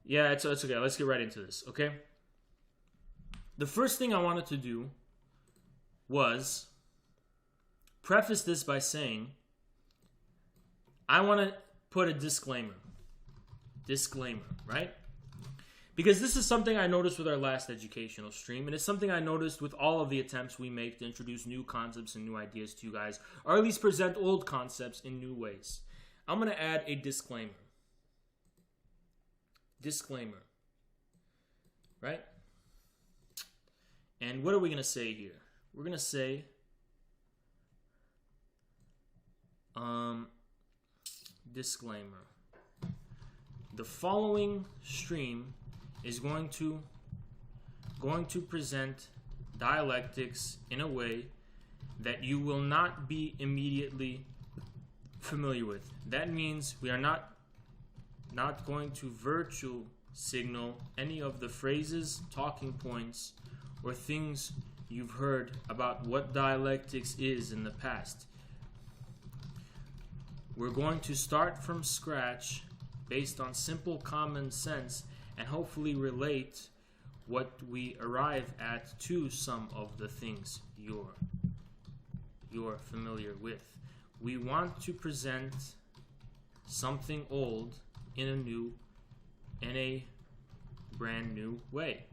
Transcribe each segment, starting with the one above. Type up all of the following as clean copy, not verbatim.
Yeah, it's okay. Let's get right into this, okay? The first thing I wanted to do was preface this by saying I want to put a disclaimer. Disclaimer, right? Because this is something I noticed with our last educational stream, and it's something I noticed with all of the attempts we make to introduce new concepts and new ideas to you guys, or at least present old concepts in new ways. I'm going to add a disclaimer. Disclaimer. Right? And what are we going to say here? We're going to say disclaimer. The following stream is going to present dialectics in a way that you will not be immediately familiar with. That means we are not going to virtue signal any of the phrases, talking points, or things you've heard about what dialectics is in the past. We're going to start from scratch based on simple common sense and hopefully relate what we arrive at to some of the things you're familiar with. We want to present something old in a brand new way.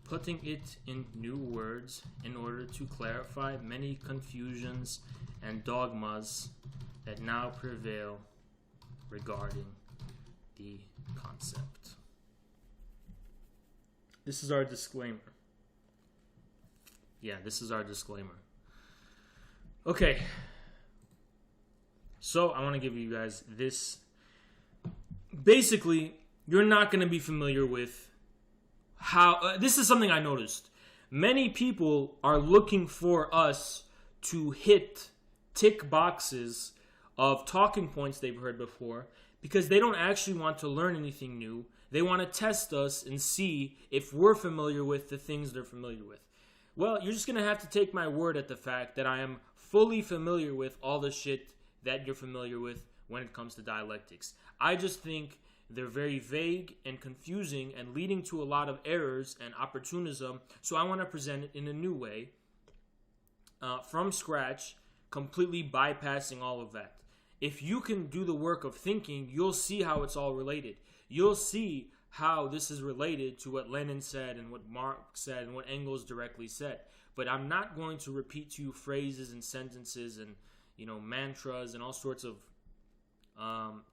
Putting it in new words in order to clarify many confusions and dogmas that now prevail regarding the concept. This is our disclaimer. Yeah, this is our disclaimer. Okay. So I want to give you guys this. Basically, you're not going to be familiar with how... this is something I noticed. Many people are looking for us to tick boxes of talking points they've heard before because they don't actually want to learn anything new. They want to test us and see if we're familiar with the things they're familiar with. Well, you're just going to have to take my word at the fact that I am fully familiar with all the shit that you're familiar with when it comes to dialectics. I just think they're very vague and confusing and leading to a lot of errors and opportunism, so I want to present it in a new way, from scratch, completely bypassing all of that. If you can do the work of thinking, you'll see how it's all related. You'll see how this is related to what Lenin said and what Marx said and what Engels directly said. But I'm not going to repeat to you phrases and sentences and mantras and all sorts of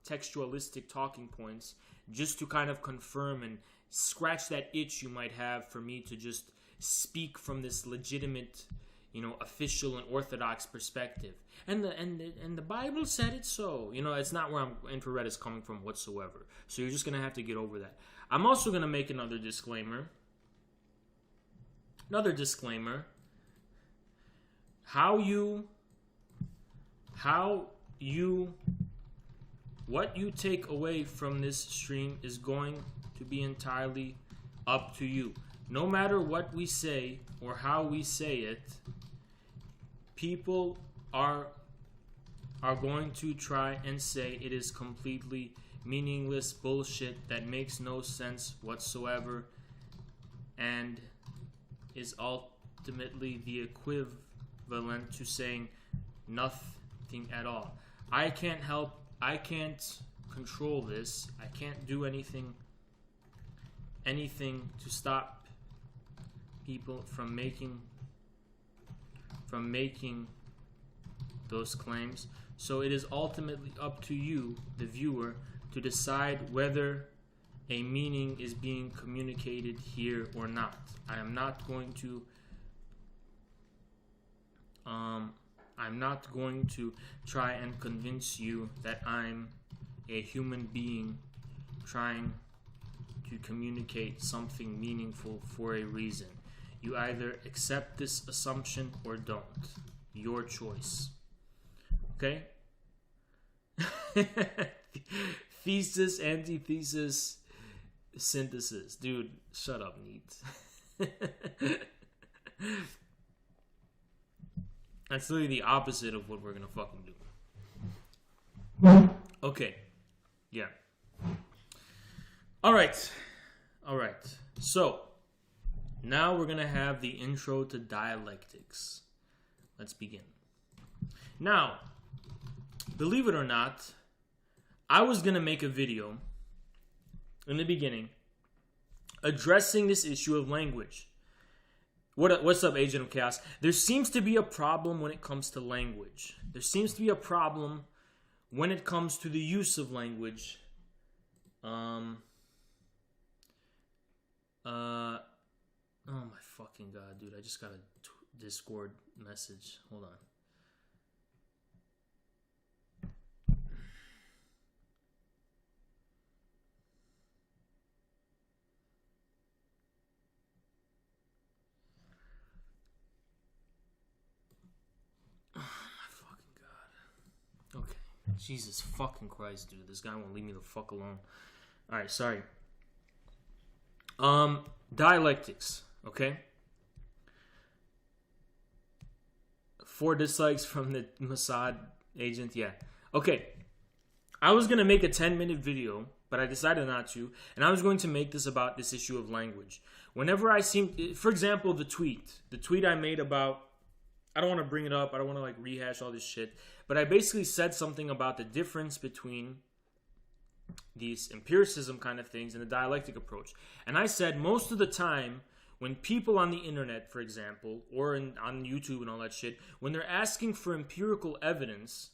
textualistic talking points just to kind of confirm and scratch that itch you might have for me to just speak from this legitimate, official and orthodox perspective. And the Bible said it so. It's not where infrared is coming from whatsoever. So you're just going to have to get over that. I'm also going to make another disclaimer. What you take away from this stream is going to be entirely up to you. No matter what we say or how we say it, people are going to try and say it is completely meaningless bullshit that makes no sense whatsoever and is ultimately the equivalent to saying nothing at all. I can't control this. I can't do anything to stop people from making those claims. So it is ultimately up to you, the viewer, to decide whether a meaning is being communicated here or not. I am not going to try and convince you that I'm a human being trying to communicate something meaningful for a reason. You either accept this assumption or don't. Your choice. Okay? Thesis, antithesis, synthesis. Dude, shut up, Neat. That's literally the opposite of what we're gonna fucking do. Okay. Yeah. All right. So, now we're going to have the intro to dialectics. Let's begin. Now, believe it or not, I was going to make a video in the beginning addressing this issue of language. What's up, Agent of Chaos? There seems to be a problem when it comes to language. There seems to be a problem when it comes to the use of language. Oh my fucking god, dude. I just got a Discord message. Hold on. Oh my fucking god. Okay. Jesus fucking Christ, dude. This guy won't leave me the fuck alone. Alright, sorry. Dialectics, okay? 4 dislikes from the Mossad agent, yeah. Okay, I was going to make a 10-minute video, but I decided not to, and I was going to make this about this issue of language. Whenever I seem, for example, the tweet I made about, I don't want to bring it up, I don't want to like rehash all this shit, but I basically said something about the difference between these empiricism kind of things and the dialectic approach. And I said most of the time when people on the internet, for example, or on YouTube and all that shit, when they're asking for empirical evidence,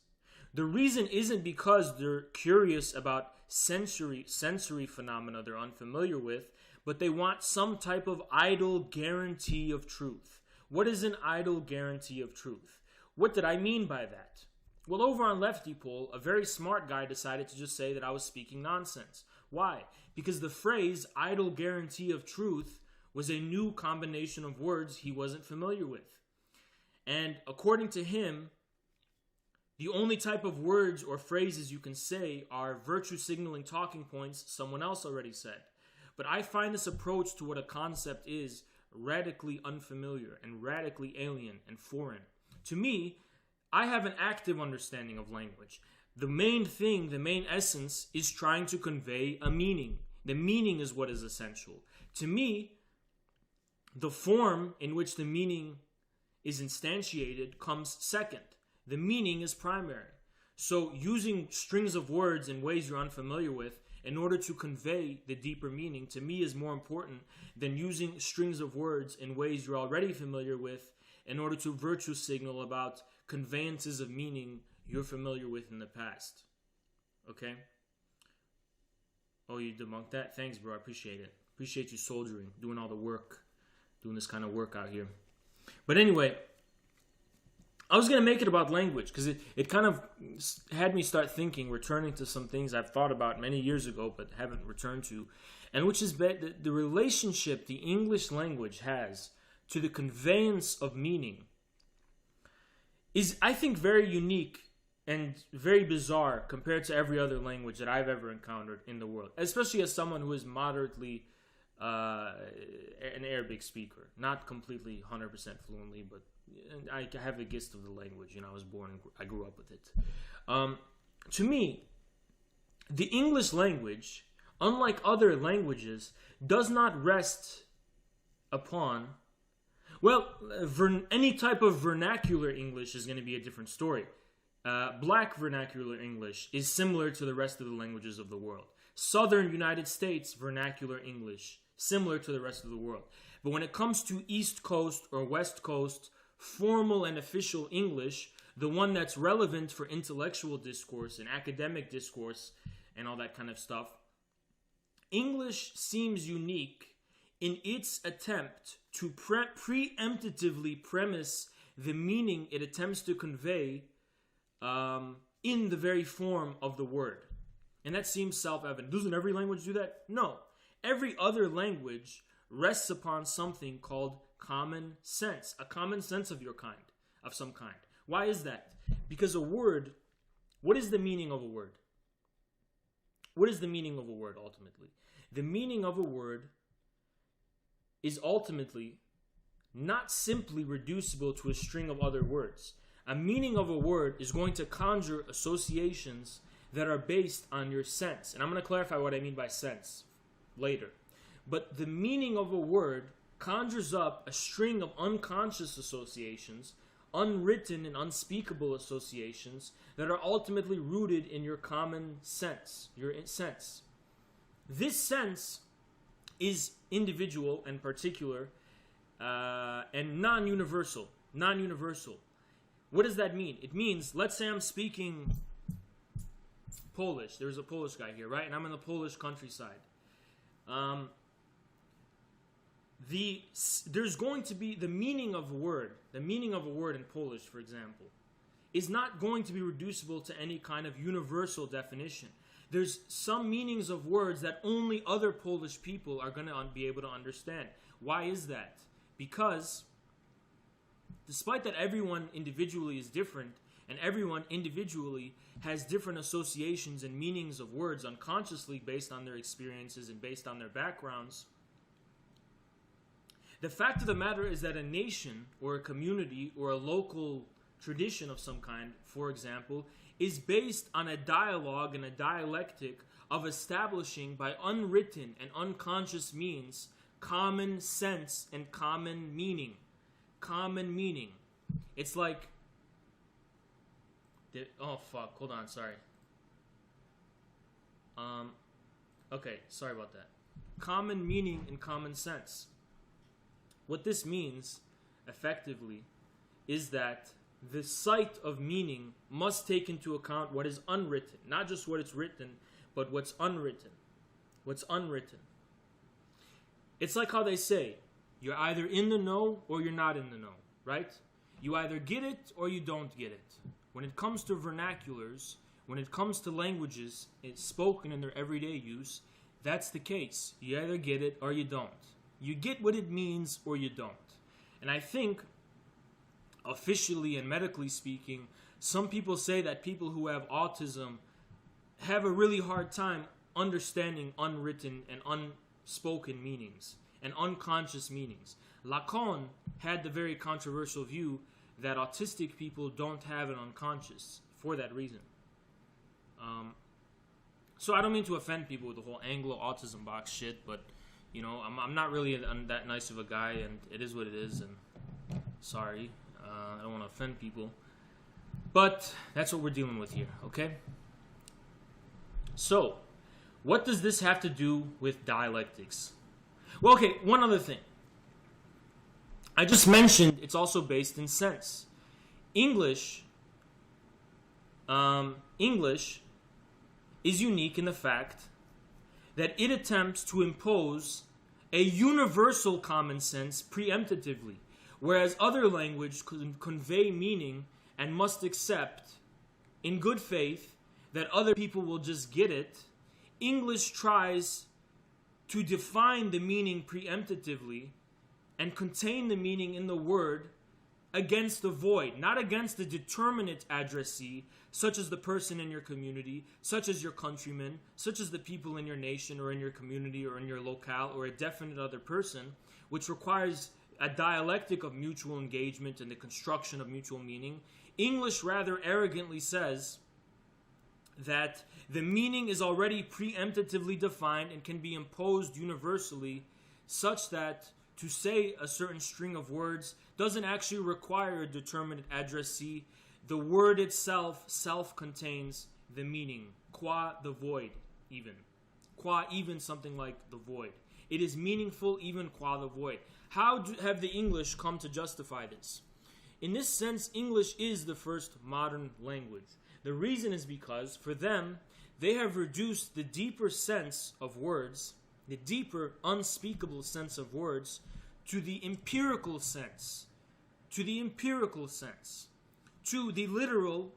the reason isn't because they're curious about sensory phenomena they're unfamiliar with, but they want some type of idle guarantee of truth. What is an idle guarantee of truth? What did I mean by that? Well, over on Lefty Poll, a very smart guy decided to just say that I was speaking nonsense. Why? Because the phrase idle guarantee of truth was a new combination of words he wasn't familiar with. And according to him, the only type of words or phrases you can say are virtue signaling talking points someone else already said. But I find this approach to what a concept is radically unfamiliar and radically alien and foreign. To me, I have an active understanding of language. The main thing, the main essence, is trying to convey a meaning. The meaning is what is essential. To me, the form in which the meaning is instantiated comes second. The meaning is primary. So using strings of words in ways you're unfamiliar with in order to convey the deeper meaning, to me, is more important than using strings of words in ways you're already familiar with in order to virtue signal about conveyances of meaning you're familiar with in the past. Okay? Oh, you debunked that? Thanks, bro. I appreciate it. Appreciate you soldiering, doing all the work, doing this kind of work out here. But anyway, I was going to make it about language because it kind of had me start thinking, returning to some things I've thought about many years ago but haven't returned to, and which is the relationship the English language has to the conveyance of meaning is, I think, very unique and very bizarre compared to every other language that I've ever encountered in the world, especially as someone who is moderately an Arabic speaker. Not completely 100% fluently, but I have the gist of the language. I grew up with it. To me, the English language, unlike other languages, does not rest upon, well, any type of vernacular English is going to be a different story. Black vernacular English is similar to the rest of the languages of the world. Southern United States vernacular English, similar to the rest of the world. But when it comes to East Coast or West Coast formal and official English, the one that's relevant for intellectual discourse and academic discourse and all that kind of stuff, English seems unique in its attempt to preemptively premise the meaning it attempts to convey in the very form of the word. And that seems self-evident. Doesn't every language do that? No. Every other language rests upon something called common sense. A common sense of some kind. Why is that? Because a word, what is the meaning of a word? What is the meaning of a word ultimately? The meaning of a word is ultimately not simply reducible to a string of other words. A meaning of a word is going to conjure associations that are based on your sense. And I'm going to clarify what I mean by sense. later. But the meaning of a word conjures up a string of unconscious associations, unwritten and unspeakable associations that are ultimately rooted in your common sense, your sense. This sense is individual and particular and non-universal. Non-universal. What does that mean? It means, let's say I'm speaking Polish. There's a Polish guy here, right? And I'm in the Polish countryside. There's going to be the meaning of a word. The meaning of a word in Polish, for example, is not going to be reducible to any kind of universal definition. There's some meanings of words that only other Polish people are going to be able to understand. Why is that? Because despite that everyone individually is different, and everyone individually has different associations and meanings of words unconsciously based on their experiences and based on their backgrounds, the fact of the matter is that a nation or a community or a local tradition of some kind, for example, is based on a dialogue and a dialectic of establishing by unwritten and unconscious means common sense and common meaning. Common meaning. It's like... oh, fuck. Hold on. Sorry. Okay. Sorry about that. Common meaning and common sense. What this means, effectively, is that the sight of meaning must take into account what is unwritten. Not just what is written, but what's unwritten. What's unwritten. It's like how they say, you're either in the know or you're not in the know, right? You either get it or you don't get it. When it comes to vernaculars, when it comes to languages, it's spoken in their everyday use, that's the case. You either get it or you don't. You get what it means or you don't. And I think, officially and medically speaking, some people say that people who have autism have a really hard time understanding unwritten and unspoken meanings and unconscious meanings. Lacan had the very controversial view that autistic people don't have an unconscious for that reason. So I don't mean to offend people with the whole Anglo-autism box shit, but you know, I'm not really that nice of a guy, and it is what it is, and sorry, I don't want to offend people. But that's what we're dealing with here, okay? So, what does this have to do with dialectics? Well, okay, one other thing. I just mentioned it's also based in sense. English is unique in the fact that it attempts to impose a universal common sense preemptively, whereas other languages convey meaning and must accept, in good faith, that other people will just get it. English tries to define the meaning preemptively and contain the meaning in the word against the void, not against the determinate addressee, such as the person in your community, such as your countrymen, such as the people in your nation or in your community or in your locale or a definite other person, which requires a dialectic of mutual engagement and the construction of mutual meaning. English rather arrogantly says that the meaning is already preemptively defined and can be imposed universally, such that to say a certain string of words doesn't actually require a determinate addressee. The word itself self-contains the meaning, qua the void even. Qua even something like the void. It is meaningful even qua the void. How have the English come to justify this? In this sense, English is the first modern language. The reason is because, for them, they have reduced the deeper sense of words, the deeper unspeakable sense of words, to the empirical sense, to the literal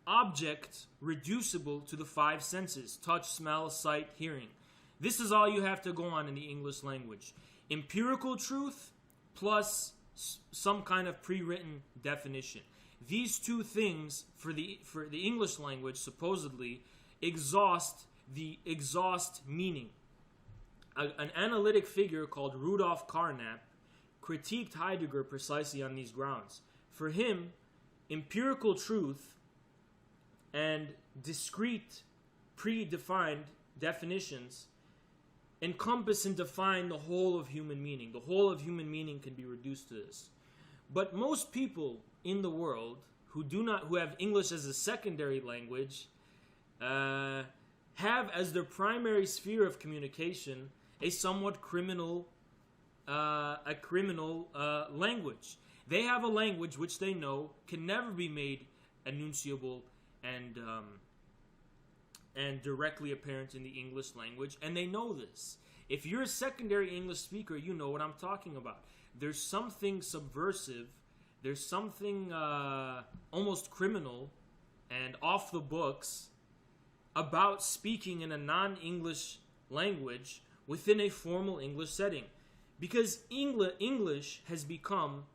object reducible to the five senses: touch, smell, sight, hearing. This is all you have to go on in the English language. Empirical truth plus some kind of pre-written definition. These two things for the English language supposedly exhaust meaning. An analytic figure called Rudolf Carnap critiqued Heidegger precisely on these grounds. For him, empirical truth and discrete, predefined definitions encompass and define the whole of human meaning. The whole of human meaning can be reduced to this. But most people in the world who have English as a secondary language have as their primary sphere of communication a somewhat criminal language. They have a language which they know can never be made enunciable and directly apparent in the English language, and they know this. If you're a secondary English speaker, you know what I'm talking about. There's something subversive, there's something almost criminal and off the books about speaking in a non-English language within a formal English setting. Because English has become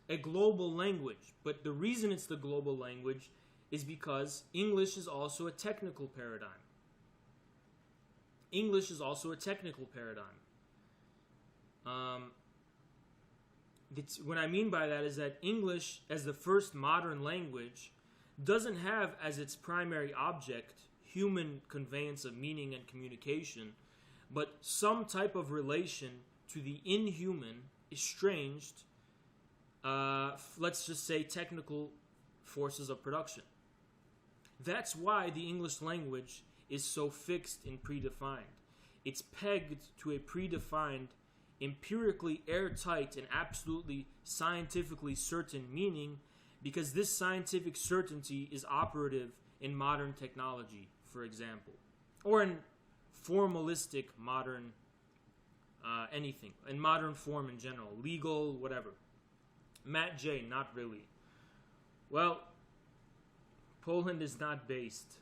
a global language. But the reason it's the global language is because English is also a technical paradigm. English is also a technical paradigm. What I mean by that is that English, as the first modern language, doesn't have as its primary object human conveyance of meaning and communication, but some type of relation to the inhuman, estranged, let's just say technical forces of production. That's why the English language is so fixed and predefined. It's pegged to a predefined, empirically airtight and absolutely scientifically certain meaning, because this scientific certainty is operative in modern technology, for example, or in formalistic modern anything, in modern form in general, legal, whatever. Matt J, not really. Well, Poland is not based.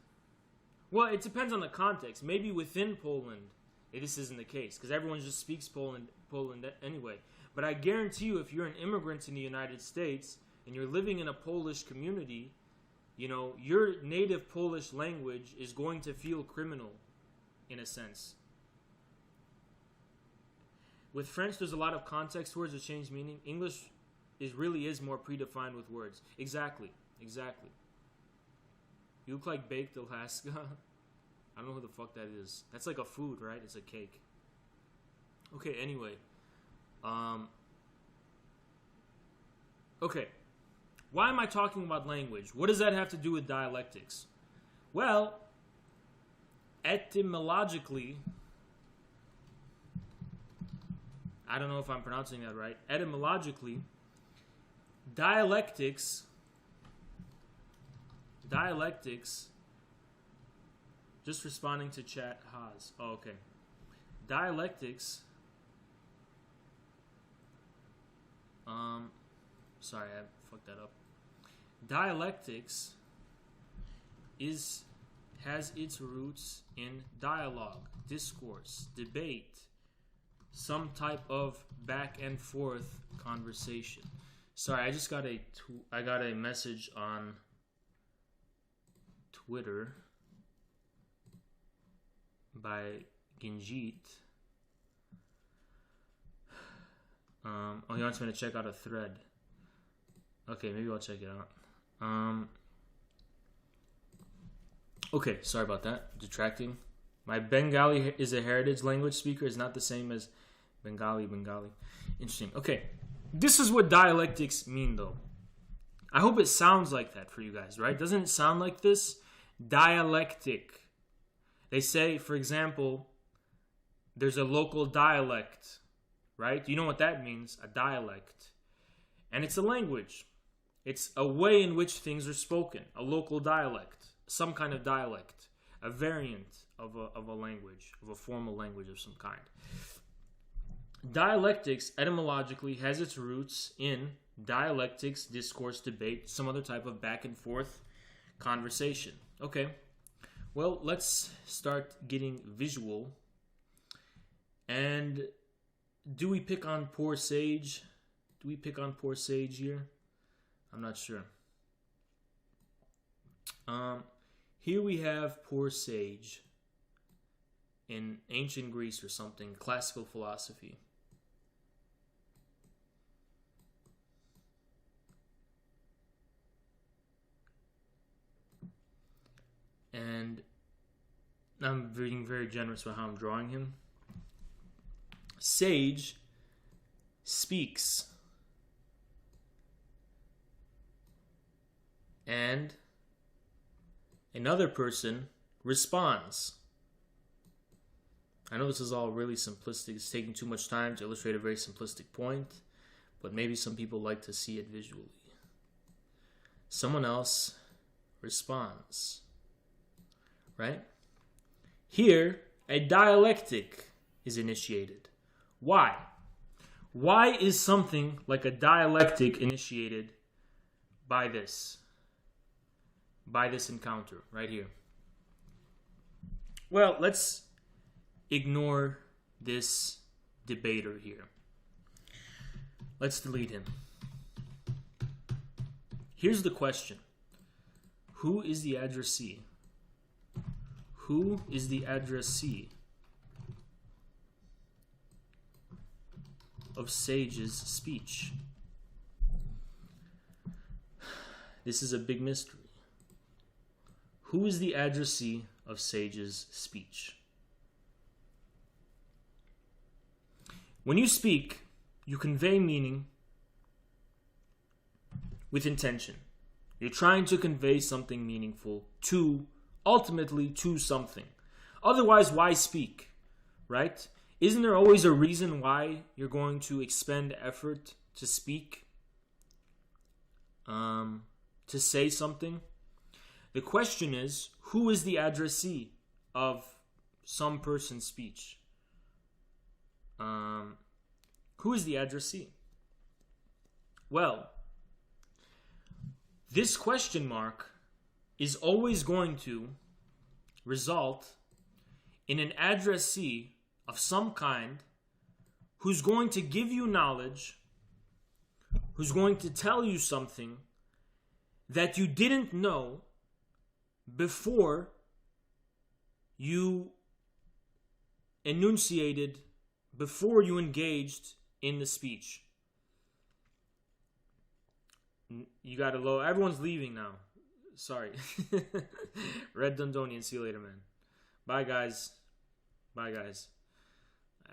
Well, it depends on the context. Maybe within Poland, this isn't the case, because everyone just speaks Poland anyway. But I guarantee you, if you're an immigrant in the United States and you're living in a Polish community, your native Polish language is going to feel criminal, in a sense. With French, there's a lot of context words that change meaning. English really is more predefined with words. Exactly. You look like Baked Alaska. I don't know who the fuck that is. That's like a food, right? It's a cake. Okay, anyway. Okay. Why am I talking about language? What does that have to do with dialectics? Well, etymologically, I don't know if I'm pronouncing that right. Etymologically, dialectics, just responding to chat, Haas. Oh, okay. Dialectics, sorry, I fucked that up. Dialectics has its roots in dialogue, discourse, debate, some type of back and forth conversation. Sorry, I just got a message on Twitter by Ginjit. He wants me to check out a thread. Okay, maybe I'll check it out. Okay, sorry about that. Detracting. My Bengali is a heritage language speaker is not the same as Bengali. Interesting. Okay. This is what dialectics mean, though. I hope it sounds like that for you guys, right? Doesn't it sound like this? Dialectic. They say, for example, there's a local dialect, right? You know what that means? A dialect. And it's a language. It's a way in which things are spoken. A local dialect. Some kind of dialect. A variant of a language, of a formal language of some kind. Dialectics, etymologically, has its roots in dialectics, discourse, debate, some other type of back and forth conversation. Okay, well, let's start getting visual. And do we pick on poor sage? Do we pick on poor sage here? I'm not sure. Here we have poor sage in ancient Greece or something, classical philosophy. And I'm being very generous with how I'm drawing him. Sage speaks, and another person responds. I know this is all really simplistic. It's taking too much time to illustrate a very simplistic point, but maybe some people like to see it visually. Someone else responds, right? Here, a dialectic is initiated. Why? Why is something like a dialectic initiated by this encounter right here? Well, let's ignore this debater here. Let's delete him. Here's the question. Who is the addressee? Who is the addressee of Sage's speech? This is a big mystery. Who is the addressee of Sage's speech? When you speak, you convey meaning with intention. You're trying to convey something meaningful ultimately to something. Otherwise, why speak, right? Isn't there always a reason why you're going to expend effort to speak? To say something? The question is, who is the addressee of some person's speech? Who is the addressee? Well, this question mark is always going to result in an addressee of some kind who's going to give you knowledge, who's going to tell you something that you didn't know before you enunciated, before you engaged in the speech. You got to load. Everyone's leaving now. Sorry. Red Dundonian. See you later, man. Bye, guys. Bye, guys.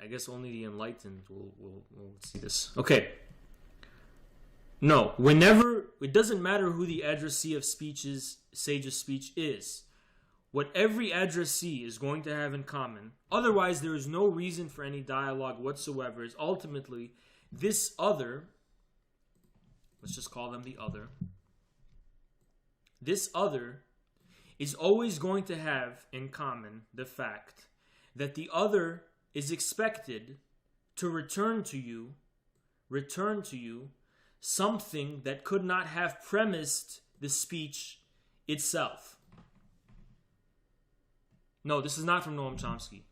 I guess only the enlightened will see this. Okay. No. Whenever, it doesn't matter who the addressee of Sage's speech is. What every addressee is going to have in common, otherwise there is no reason for any dialogue whatsoever, is ultimately this other. Let's just call them the other. This other is always going to have in common the fact that the other is expected to return to you something that could not have premised the speech itself. No, this is not from Noam Chomsky.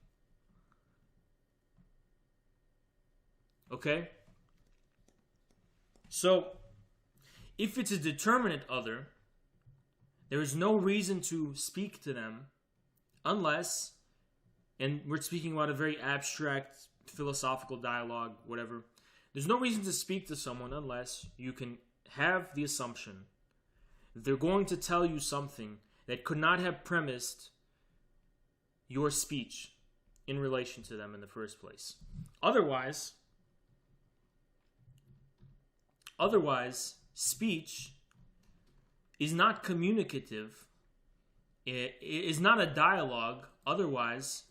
Okay? So, if it's a determinate other, there is no reason to speak to them unless, and we're speaking about a very abstract philosophical dialogue, whatever. There's no reason to speak to someone unless you can have the assumption that they're going to tell you something that could not have premised your speech in relation to them in the first place. Otherwise, speech is not communicative. It is not a dialogue. Otherwise,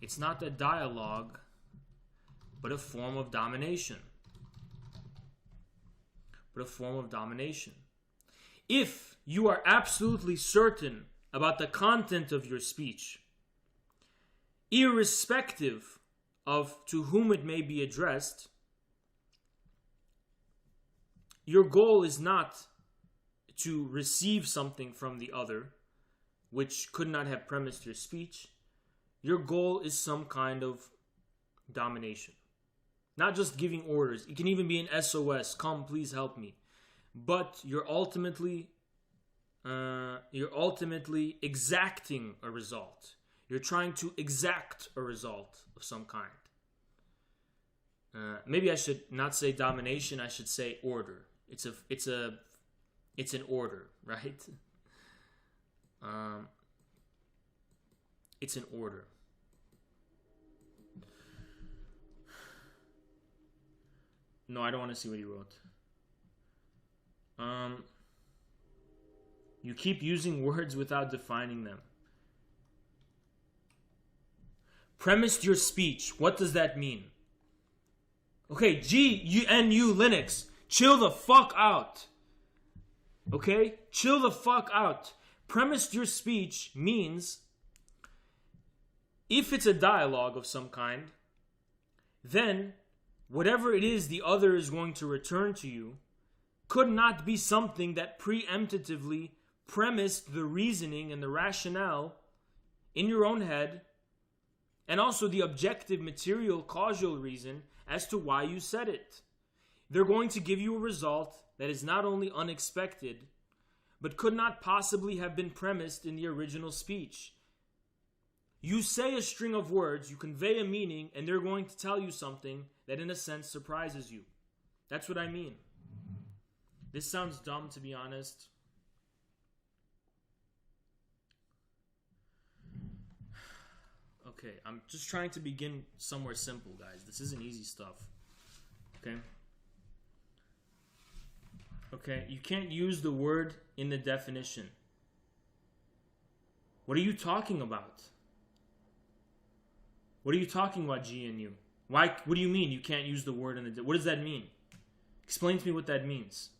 it's not a dialogue, but a form of domination. If you are absolutely certain about the content of your speech, irrespective of to whom it may be addressed, your goal is not to receive something from the other, which could not have premised your speech. Your goal is some kind of domination. Not just giving orders. It can even be an SOS. Come, please help me. But you're ultimately exacting a result. You're trying to exact a result of some kind. Maybe I should not say domination. I should say order. It's an order, right? It's an order. No, I don't want to see what he wrote. You keep using words without defining them. Premised your speech. What does that mean? Okay, GNU Linux. Chill the fuck out. Okay? Chill the fuck out. Premised your speech means if it's a dialogue of some kind, then whatever it is the other is going to return to you could not be something that preemptively premised the reasoning and the rationale in your own head, and also the objective, material, causal reason as to why you said it. They're going to give you a result that is not only unexpected, but could not possibly have been premised in the original speech. You say a string of words, you convey a meaning, and they're going to tell you something that in a sense surprises you. That's what I mean. This sounds dumb, to be honest. Okay, I'm just trying to begin somewhere simple, guys. This isn't easy stuff. Okay? Okay, you can't use the word in the definition. What are you talking about? What are you talking about, GNU? Why? What do you mean you can't use the word in the... What does that mean? Explain to me what that means.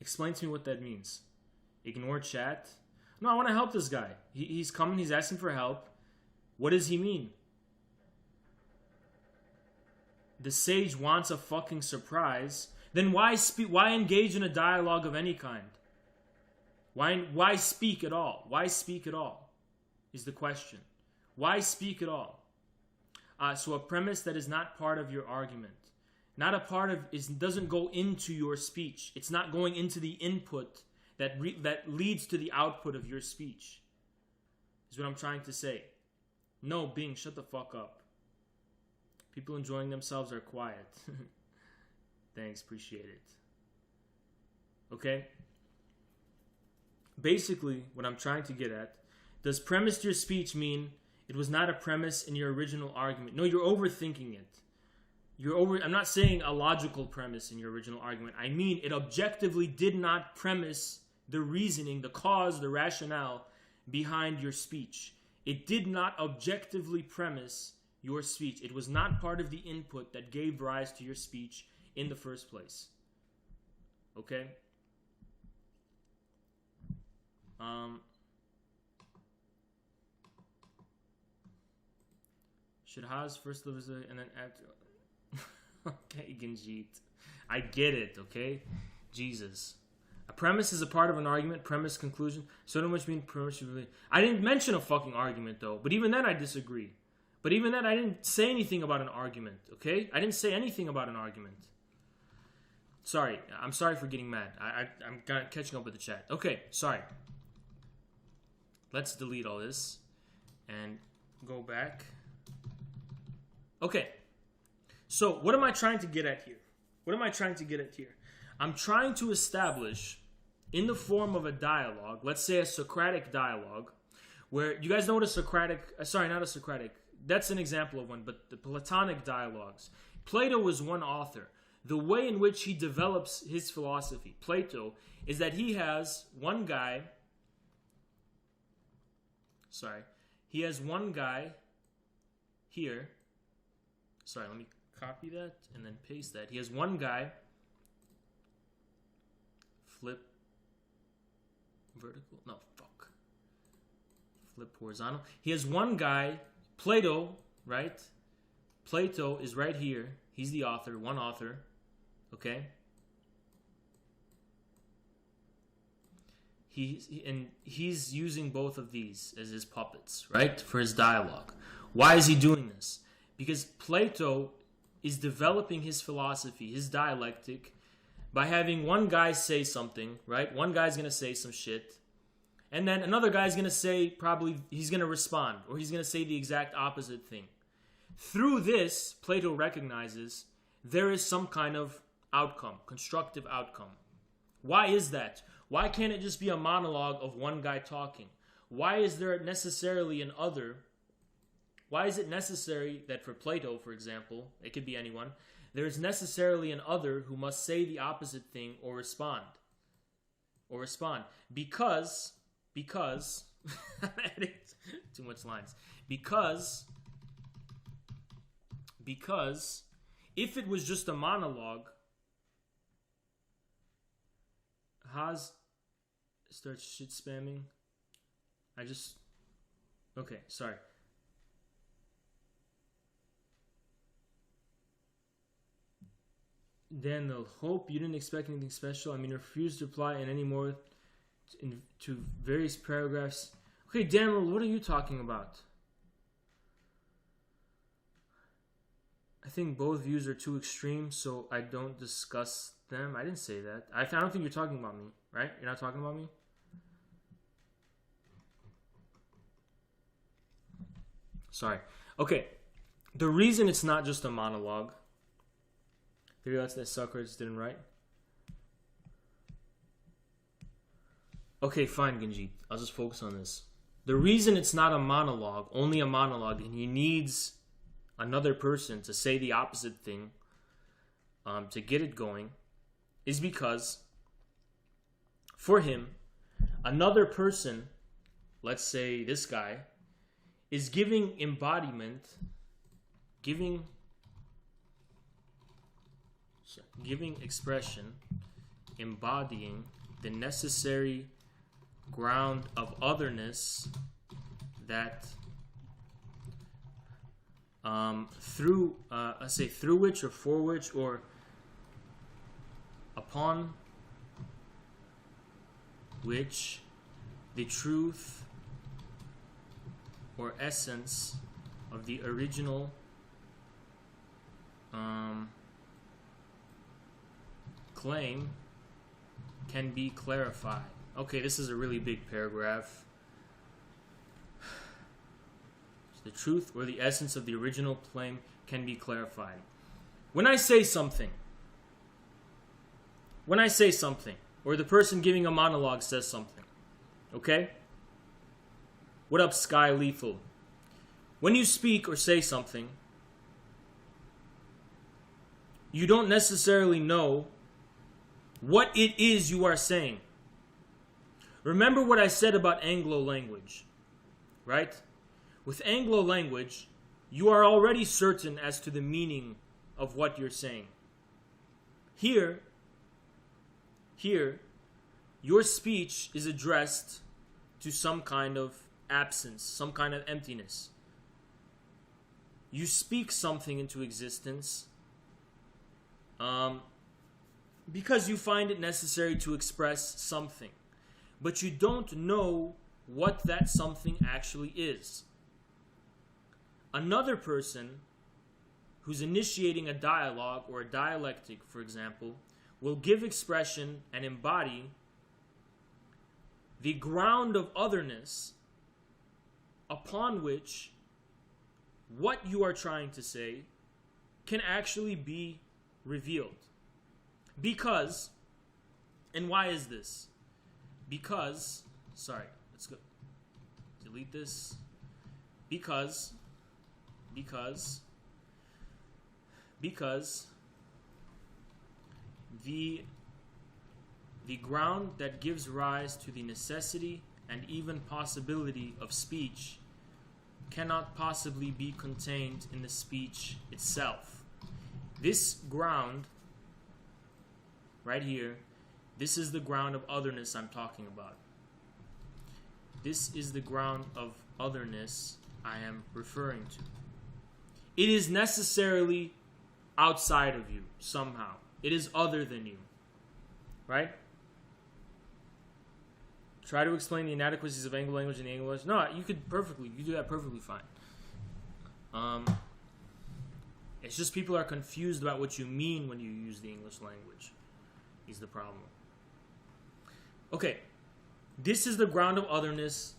Explain to me what that means. Ignore chat? No, I want to help this guy. He's coming, he's asking for help. What does he mean? The sage wants a fucking surprise. Then why engage in a dialogue of any kind? Why speak at all? Why speak at all is the question. Why speak at all? So a premise that is not part of your argument. Not a part of, doesn't go into your speech. It's not going into the input that leads to the output of your speech. Is what I'm trying to say. No, Bing, shut the fuck up. People enjoying themselves are quiet. Thanks, appreciate it. Okay? Basically, what I'm trying to get at, does premised your speech mean it was not a premise in your original argument? No, you're overthinking it. I'm not saying a logical premise in your original argument. I mean, it objectively did not premise the reasoning, the cause, the rationale behind your speech. It did not objectively premise your speech. It was not part of the input that gave rise to your speech in the first place. Okay? Should Haas first live as a, and then after... Okay, Genjit. I get it, okay? Jesus. A premise is a part of an argument, premise, conclusion. So don't much mean premise. I didn't mention a fucking argument, though. But even then, I disagree. But even then, I didn't say anything about an argument, okay? I didn't say anything about an argument. Sorry. I'm sorry for getting mad. I'm catching up with the chat. Okay, sorry. Let's delete all this and go back. Okay. So, what am I trying to get at here? I'm trying to establish, in the form of a dialogue, let's say a Socratic dialogue, where, you guys know what a Socratic, not a Socratic, that's an example of one, but the Platonic dialogues. Plato was one author. The way in which he develops his philosophy, Plato, is that he has one guy here. Sorry, let me copy that and then paste that. He has one guy, flip vertical, no, fuck. Flip horizontal. He has one guy, Plato, right? Plato is right here. He's the author, one author, okay? He's using both of these as his puppets, right? For his dialogue. Why is he doing this? Because Plato is developing his philosophy, his dialectic, by having one guy say something, right? One guy's going to say some shit. And then another guy's going to say, probably, he's going to respond. Or he's going to say the exact opposite thing. Through this, Plato recognizes there is some kind of outcome, constructive outcome. Why is that? Why can't it just be a monologue of one guy talking? Why is there necessarily an other Why is it necessary that for Plato, for example, it could be anyone, there is necessarily an other who must say the opposite thing or respond? Because I'm adding too much lines. Because if it was just a monologue, Haas starts shit spamming. Okay, sorry. Dan, they'll hope you didn't expect anything special. I mean, refuse to reply in any more to various paragraphs. Okay, Daniel, what are you talking about? I think both views are too extreme, so I don't discuss them. I didn't say that. I don't think you're talking about me, right? You're not talking about me? Sorry. Okay. The reason it's not just a monologue, that's that Socrates didn't write. Okay, fine, Genji. I'll just focus on this. The reason it's not a monologue, only a monologue, and he needs another person to say the opposite thing to get it going, is because for him, another person, let's say this guy, is giving embodiment, giving expression, embodying the necessary ground of otherness that through which or for which or upon which the truth or essence of the original claim can be clarified. Okay, this is a really big paragraph. The truth or the essence of the original claim can be clarified. When I say something, or the person giving a monologue says something, okay? What up, Sky Lethal? When you speak or say something, you don't necessarily know what it is you are saying. Remember what I said about Anglo language, right? With Anglo language, you are already certain as to the meaning of what you're saying. Here, your speech is addressed to some kind of absence, some kind of emptiness. You speak something into existence because you find it necessary to express something. But you don't know what that something actually is. Another person who's initiating a dialogue or a dialectic, for example, will give expression and embody the ground of otherness upon which what you are trying to say can actually be revealed. Because, and why is this? Because, sorry, let's go delete this. Because the ground that gives rise to the necessity and even possibility of speech cannot possibly be contained in the speech itself. This ground right here, this is the ground of otherness I'm talking about. This is the ground of otherness I am referring to. It is necessarily outside of you somehow. It is other than you. Right? Try to explain the inadequacies of Anglo language in the English. No, you do that perfectly fine. It's just people are confused about what you mean when you use the English language. Is the problem. Okay, this is the ground of otherness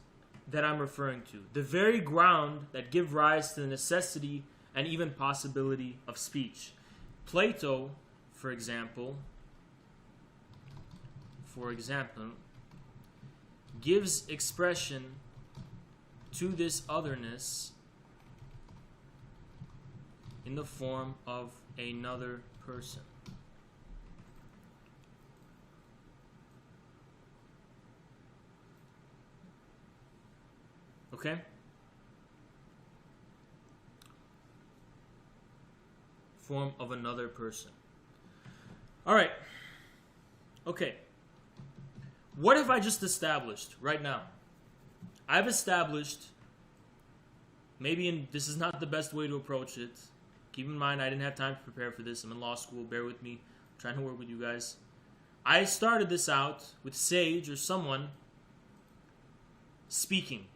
that I'm referring to. The very ground that gives rise to the necessity and even possibility of speech. Plato, for example, gives expression to this otherness in the form of another person. Okay? Form of another person. All right. Okay. What have I just established right now? I've established, this is not the best way to approach it. Keep in mind, I didn't have time to prepare for this. I'm in law school. Bear with me. I'm trying to work with you guys. I started this out with Sage or someone speaking.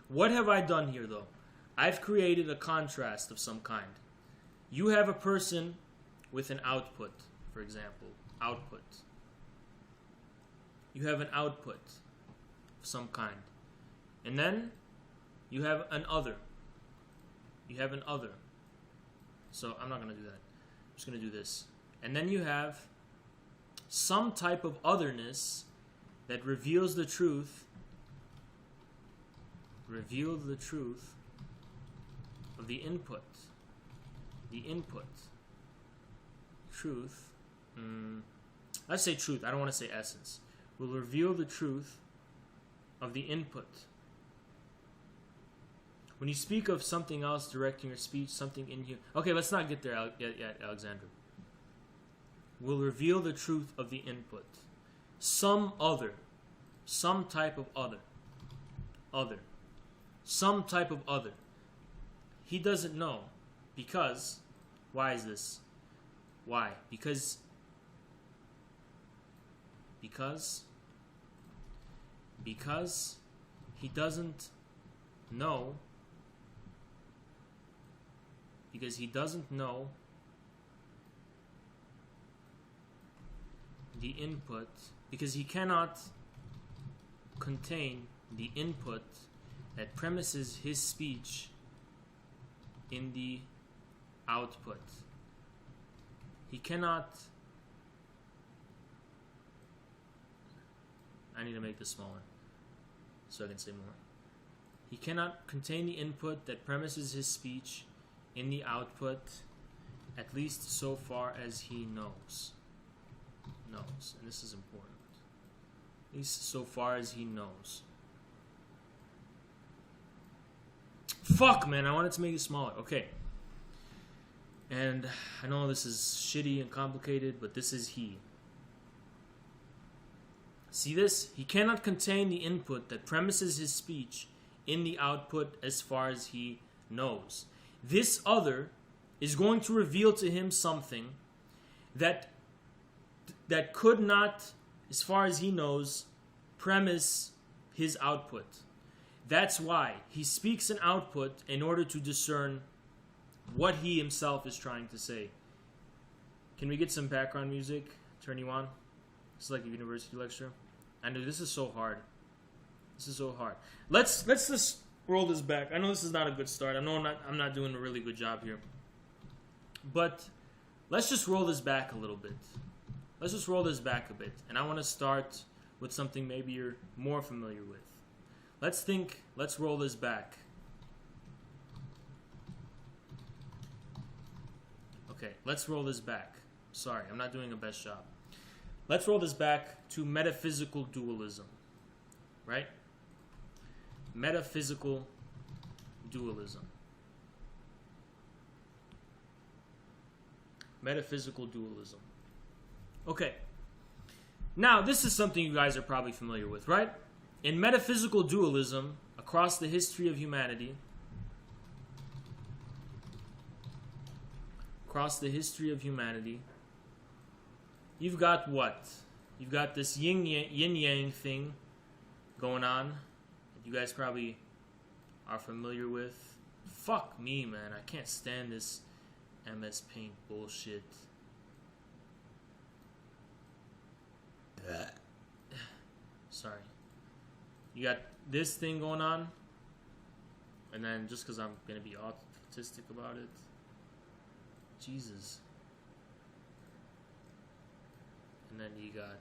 What have I done here, though? I've created a contrast of some kind. You have a person with an output, for example. Output. You have an output of some kind. And then you have an other. You have an other. So I'm not going to do that. I'm just going to do this. And then you have some type of otherness that reveals the truth. Reveal the truth of the input. The input. Truth. Let's say truth. I don't want to say essence. Will reveal the truth of the input. When you speak of something else directing your speech, something in you. Okay, let's not get there yet, Alexandra. Will reveal the truth of the input. Some other. Some type of other. Other. Some type of other. He doesn't know. Because. Why is this? Why? Because he doesn't know. Because he doesn't know the input. Because he cannot contain the input that premises his speech in the output. He cannot. I need to make this smaller so I can say more. He cannot contain the input that premises his speech in the output, at least so far as he knows. Knows. And this is important. At least so far as he knows. Fuck, man, I wanted to make it smaller. Okay. And I know this is shitty and complicated, but this is he. See this? He cannot contain the input that premises his speech in the output as far as he knows. This other is going to reveal to him something that could not, as far as he knows, premise his output. That's why he speaks an output in order to discern what he himself is trying to say. Can we get some background music? Turn you on. It's like a university lecture. I know this is so hard. This is so hard. Let's just roll this back. I know this is not a good start. I know I'm not doing a really good job here. But let's just roll this back a little bit. Let's just roll this back a bit. And I want to start with something maybe you're more familiar with. Let's roll this back. Okay, let's roll this back. Sorry, I'm not doing a best job. Let's roll this back to metaphysical dualism. Right? Metaphysical dualism. Metaphysical dualism. Okay. Now, this is something you guys are probably familiar with, right? In metaphysical dualism, across the history of humanity, you've got what? You've got this yin-yang thing going on that you guys probably are familiar with. Fuck me, man. I can't stand this MS Paint bullshit. Sorry. You got this thing going on, and then just because I'm going to be autistic about it, Jesus. And then you got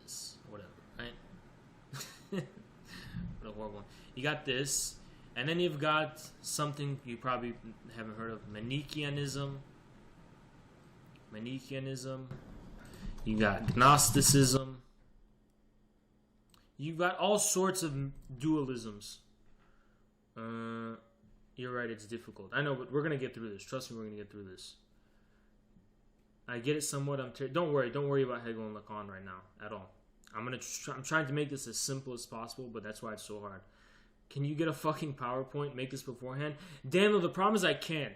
this, whatever, right? What a horrible one. You got this, And then you've got something you probably haven't heard of, Manichaeanism. You got Gnosticism. You've got all sorts of dualisms. You're right, it's difficult. I know, but we're going to get through this. Trust me, we're going to get through this. I get it somewhat. Don't worry about Hegel and Lacan right now at all. I'm trying to make this as simple as possible, but that's why it's so hard. Can you get a fucking PowerPoint? Make this beforehand? Daniel, the problem is I can't.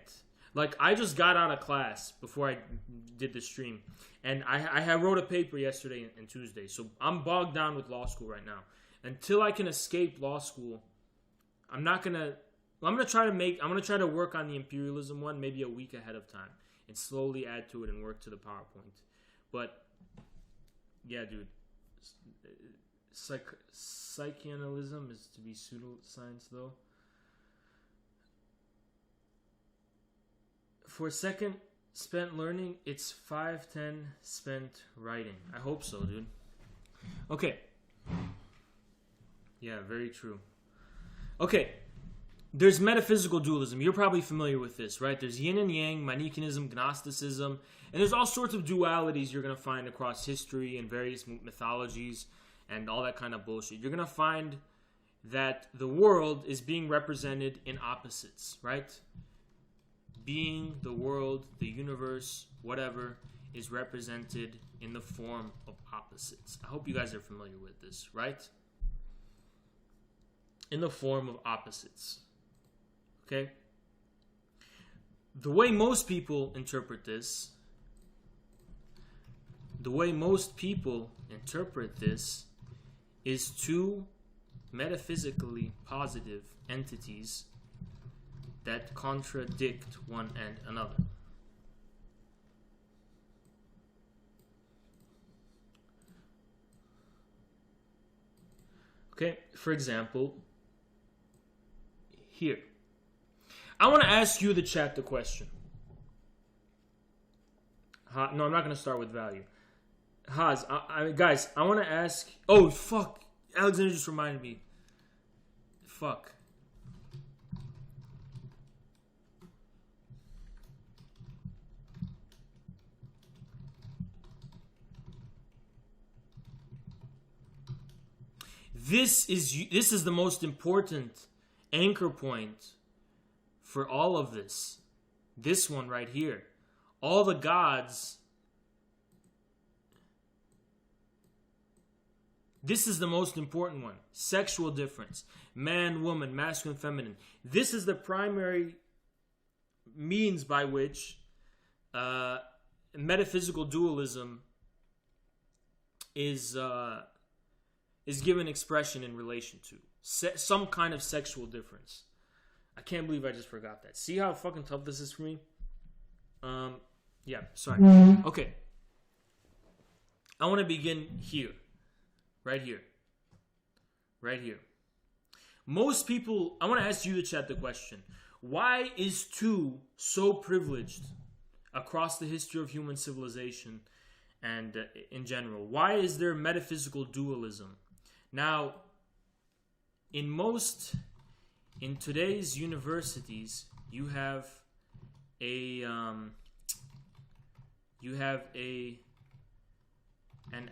Like, I just got out of class before I did the stream. And I wrote a paper yesterday and Tuesday. So I'm bogged down with law school right now. Until I can escape law school, I'm gonna try to work on the imperialism one maybe a week ahead of time. And slowly add to it and work to the PowerPoint. But, yeah, dude. Psychoanalysis is to be pseudoscience, though. For a second spent learning, it's 5-10 spent writing. I hope so, dude. Okay. Yeah, very true. Okay. There's metaphysical dualism. You're probably familiar with this, right? There's yin and yang, Manichaeism, Gnosticism, and there's all sorts of dualities you're going to find across history and various mythologies and all that kind of bullshit. You're going to find that the world is being represented in opposites, right? Being, the world, the universe, whatever, is represented in the form of opposites. I hope you guys are familiar with this, right? In the form of opposites. Okay? The way most people interpret this is two metaphysically positive entities that contradict one and another. Okay, for example, here. I want to ask you, the chat, the question. No, I'm not going to start with value. Haz, guys, I want to ask... Oh, fuck. Alexander just reminded me. Fuck. This is the most important anchor point for all of this. This one right here. All the gods. This is the most important one. Sexual difference. Man, woman, masculine, feminine. This is the primary means by which metaphysical dualism is given expression in relation to some kind of sexual difference. I can't believe I just forgot that. See how fucking tough this is for me? Yeah, sorry. Okay. I want to begin here. Right here. Right here. Most people, I want to ask you to chat the question. Why is two so privileged across the history of human civilization and in general? Why is there metaphysical dualism? Now, in today's universities, you have an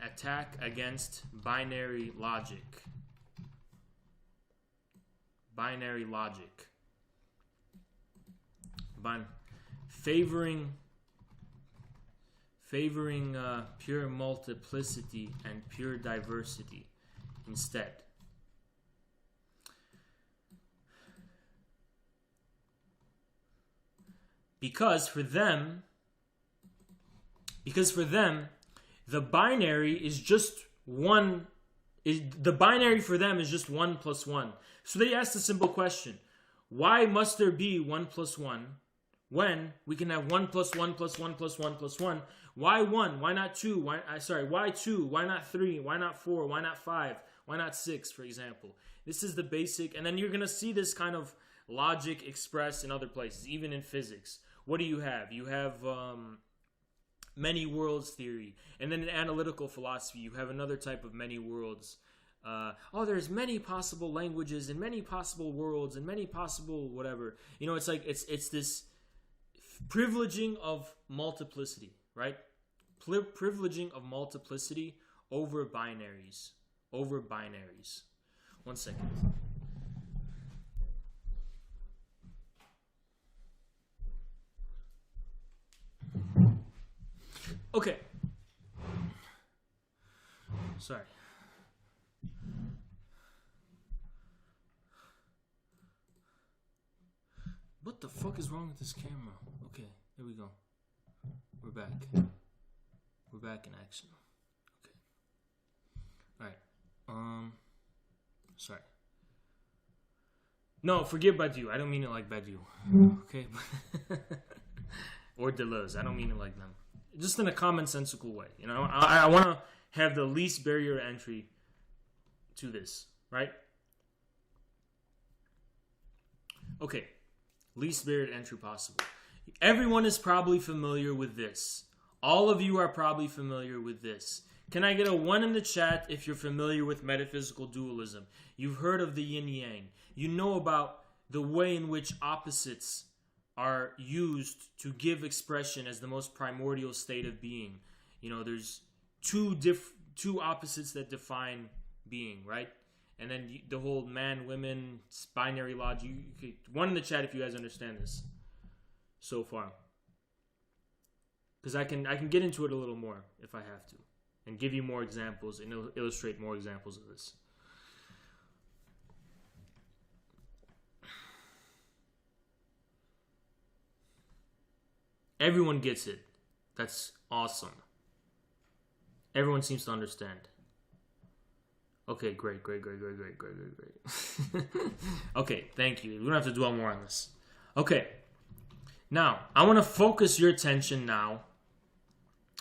attack against binary logic. Binary logic. Favoring pure multiplicity and pure diversity instead. Because for them, the binary is just one. The binary for them is just 1 plus 1. So they asked a simple question: why must there be 1 plus 1 when we can have 1 plus 1 plus 1 plus 1 plus 1? Why 1? Why not 2? Why 2? Why not 3? Why not 4? Why not 5? Why not 6, for example? This is the basic, and then you're going to see this kind of logic expressed in other places, even in physics. What do you have? You have many worlds theory, and then in analytical philosophy, you have another type of many worlds there's many possible languages and many possible worlds and many possible whatever. You know, it's like it's this privileging of multiplicity, right? Privileging of multiplicity over binaries. Over binaries. 1 second. Okay. Sorry. What the fuck is wrong with this camera? Okay, there we go. We're back. We're back in action. Okay. Alright. Sorry. No, forget Badiou. I don't mean it like Badiou. Okay? Or Deleuze. I don't mean it like them. Just in a commonsensical way. You know, I want to have the least barrier to entry to this, right? Okay. Least barrier to entry possible. Everyone is probably familiar with this. All of you are probably familiar with this. Can I get a 1 in the chat if you're familiar with metaphysical dualism? You've heard of the yin-yang. You know about the way in which opposites are used to give expression as the most primordial state of being. You know, there's two opposites that define being, right? And then the whole man, women, binary logic. 1 in the chat if you guys understand this so far. Because I can get into it a little more if I have to. And give you more examples and illustrate more examples of this. Everyone gets it. That's awesome. Everyone seems to understand. Okay, great. Okay, thank you. We don't have to dwell more on this. Okay. Now, I want to focus your attention now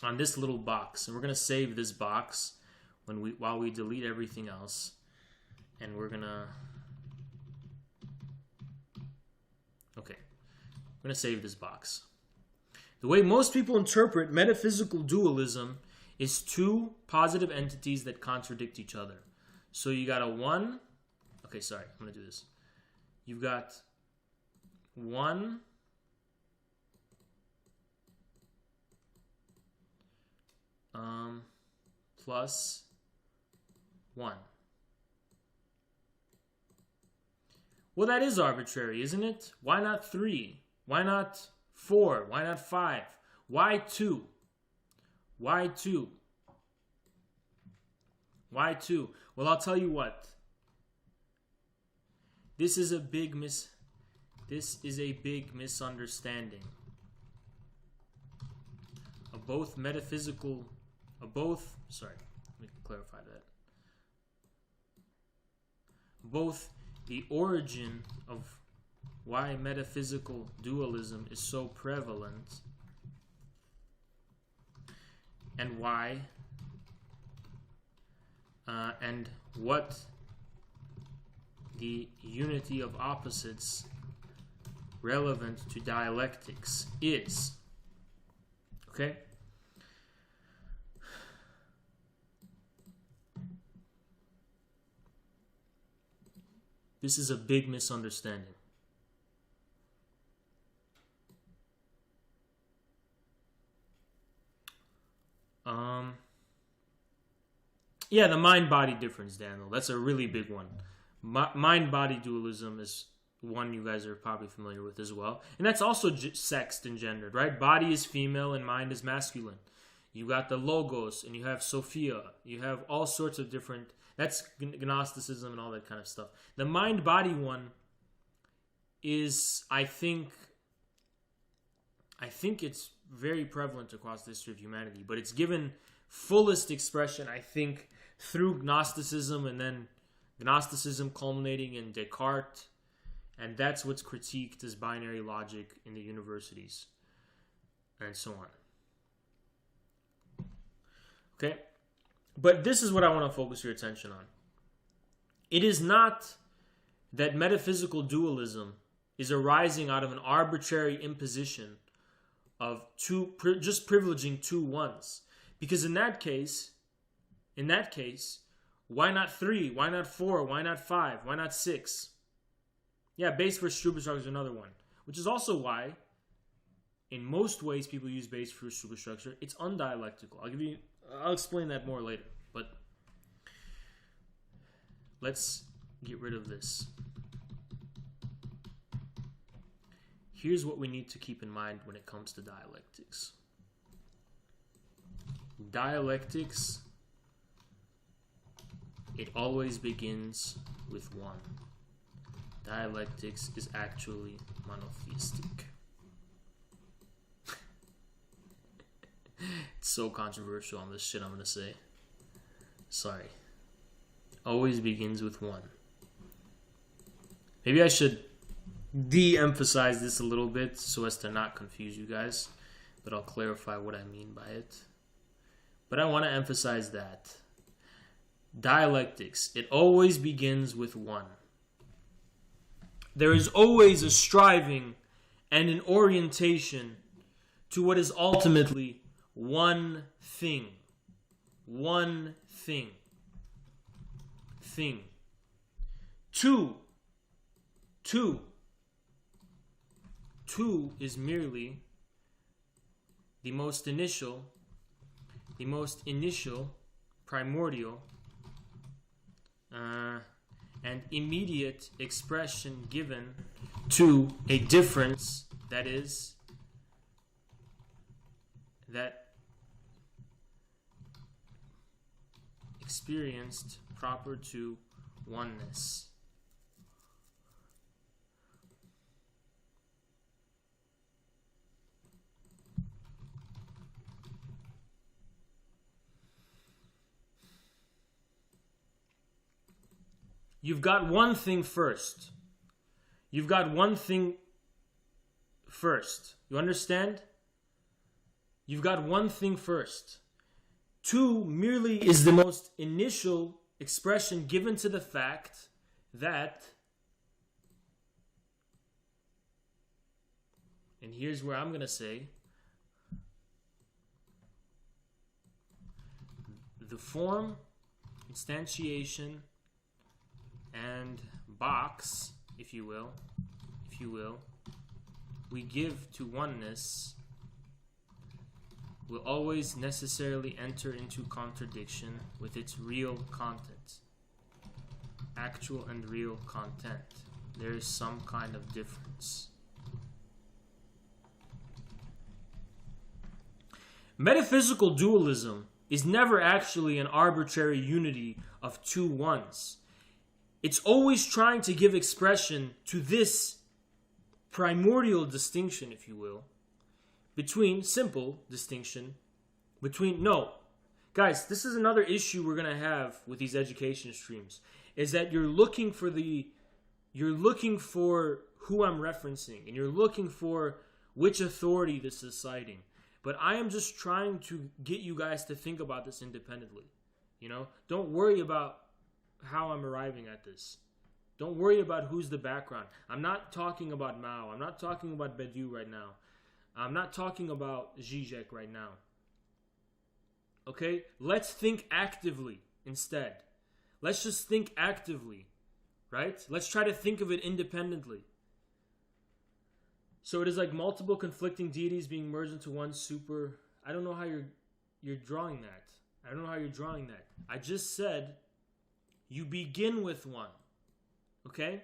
on this little box. And we're going to save this box while we delete everything else. And we're going to... Okay. I'm going to save this box. The way most people interpret metaphysical dualism is 2 positive entities that contradict each other. So you got a 1. Okay, sorry. I'm going to do this. You've got 1 plus 1. Well, that is arbitrary, isn't it? Why not 3? Why not 4? Why not 5? Why 2? Why 2? Why 2? Well, I'll tell you what. This is a big misunderstanding of both metaphysical, sorry, let me clarify that. Both the origin of why metaphysical dualism is so prevalent and why and what the unity of opposites relevant to dialectics is. Okay? This is a big misunderstanding. Yeah, the mind-body difference, Daniel. That's a really big one. Mind-body dualism is one you guys are probably familiar with as well. And that's also sexed and gendered, right? Body is female and mind is masculine. You got the logos and you have Sophia. You have all sorts of different... That's Gnosticism and all that kind of stuff. The mind-body one is, I think it's very prevalent across the history of humanity, but it's given fullest expression, I think, through Gnosticism, and then Gnosticism culminating in Descartes, and that's what's critiqued as binary logic in the universities, and so on. Okay? But this is what I want to focus your attention on. It is not that metaphysical dualism is arising out of an arbitrary imposition of just privileging 2 ones. Because in that case, Why not 3? Why not 4? Why not 5? Why not 6? Yeah, base versus superstructure is another one. Which is also why, in most ways, people use base versus superstructure. It's undialectical. I'll explain that more later. But let's get rid of this. Here's what we need to keep in mind when it comes to dialectics. Dialectics, it always begins with one. Dialectics is actually monotheistic. It's so controversial on this shit I'm gonna say. Sorry. Always begins with one. Maybe I should de-emphasize this a little bit so as to not confuse you guys, but I'll clarify what I mean by it. But I want to emphasize that dialectics, it always begins with one. There is always a striving and an orientation to what is ultimately one thing. One thing. Thing. Two is merely the most initial, primordial, and immediate expression given to a difference that experienced proper to oneness. You've got one thing first. You've got one thing first. You understand? You've got one thing first. Two merely is the most initial expression given to the fact that, and here's where I'm going to say, the form, instantiation, and box, if you will, we give to oneness will always necessarily enter into contradiction with its real content. Actual and real content. There is some kind of difference. Metaphysical dualism is never actually an arbitrary unity of two ones. It's always trying to give expression to this primordial distinction, if you will, guys, this is another issue we're going to have with these education streams, is that you're looking for who I'm referencing, and you're looking for which authority this is citing. But I am just trying to get you guys to think about this independently. Don't worry about how I'm arriving at this. Don't worry about who's the background. I'm not talking about Mao. I'm not talking about Badiou right now. I'm not talking about Zizek right now. Okay? Let's think actively instead. Let's just think actively. Right? Let's try to think of it independently. So it is like multiple conflicting deities being merged into one super. I don't know how you're drawing that. I don't know how you're drawing that. I just said you begin with one. Okay?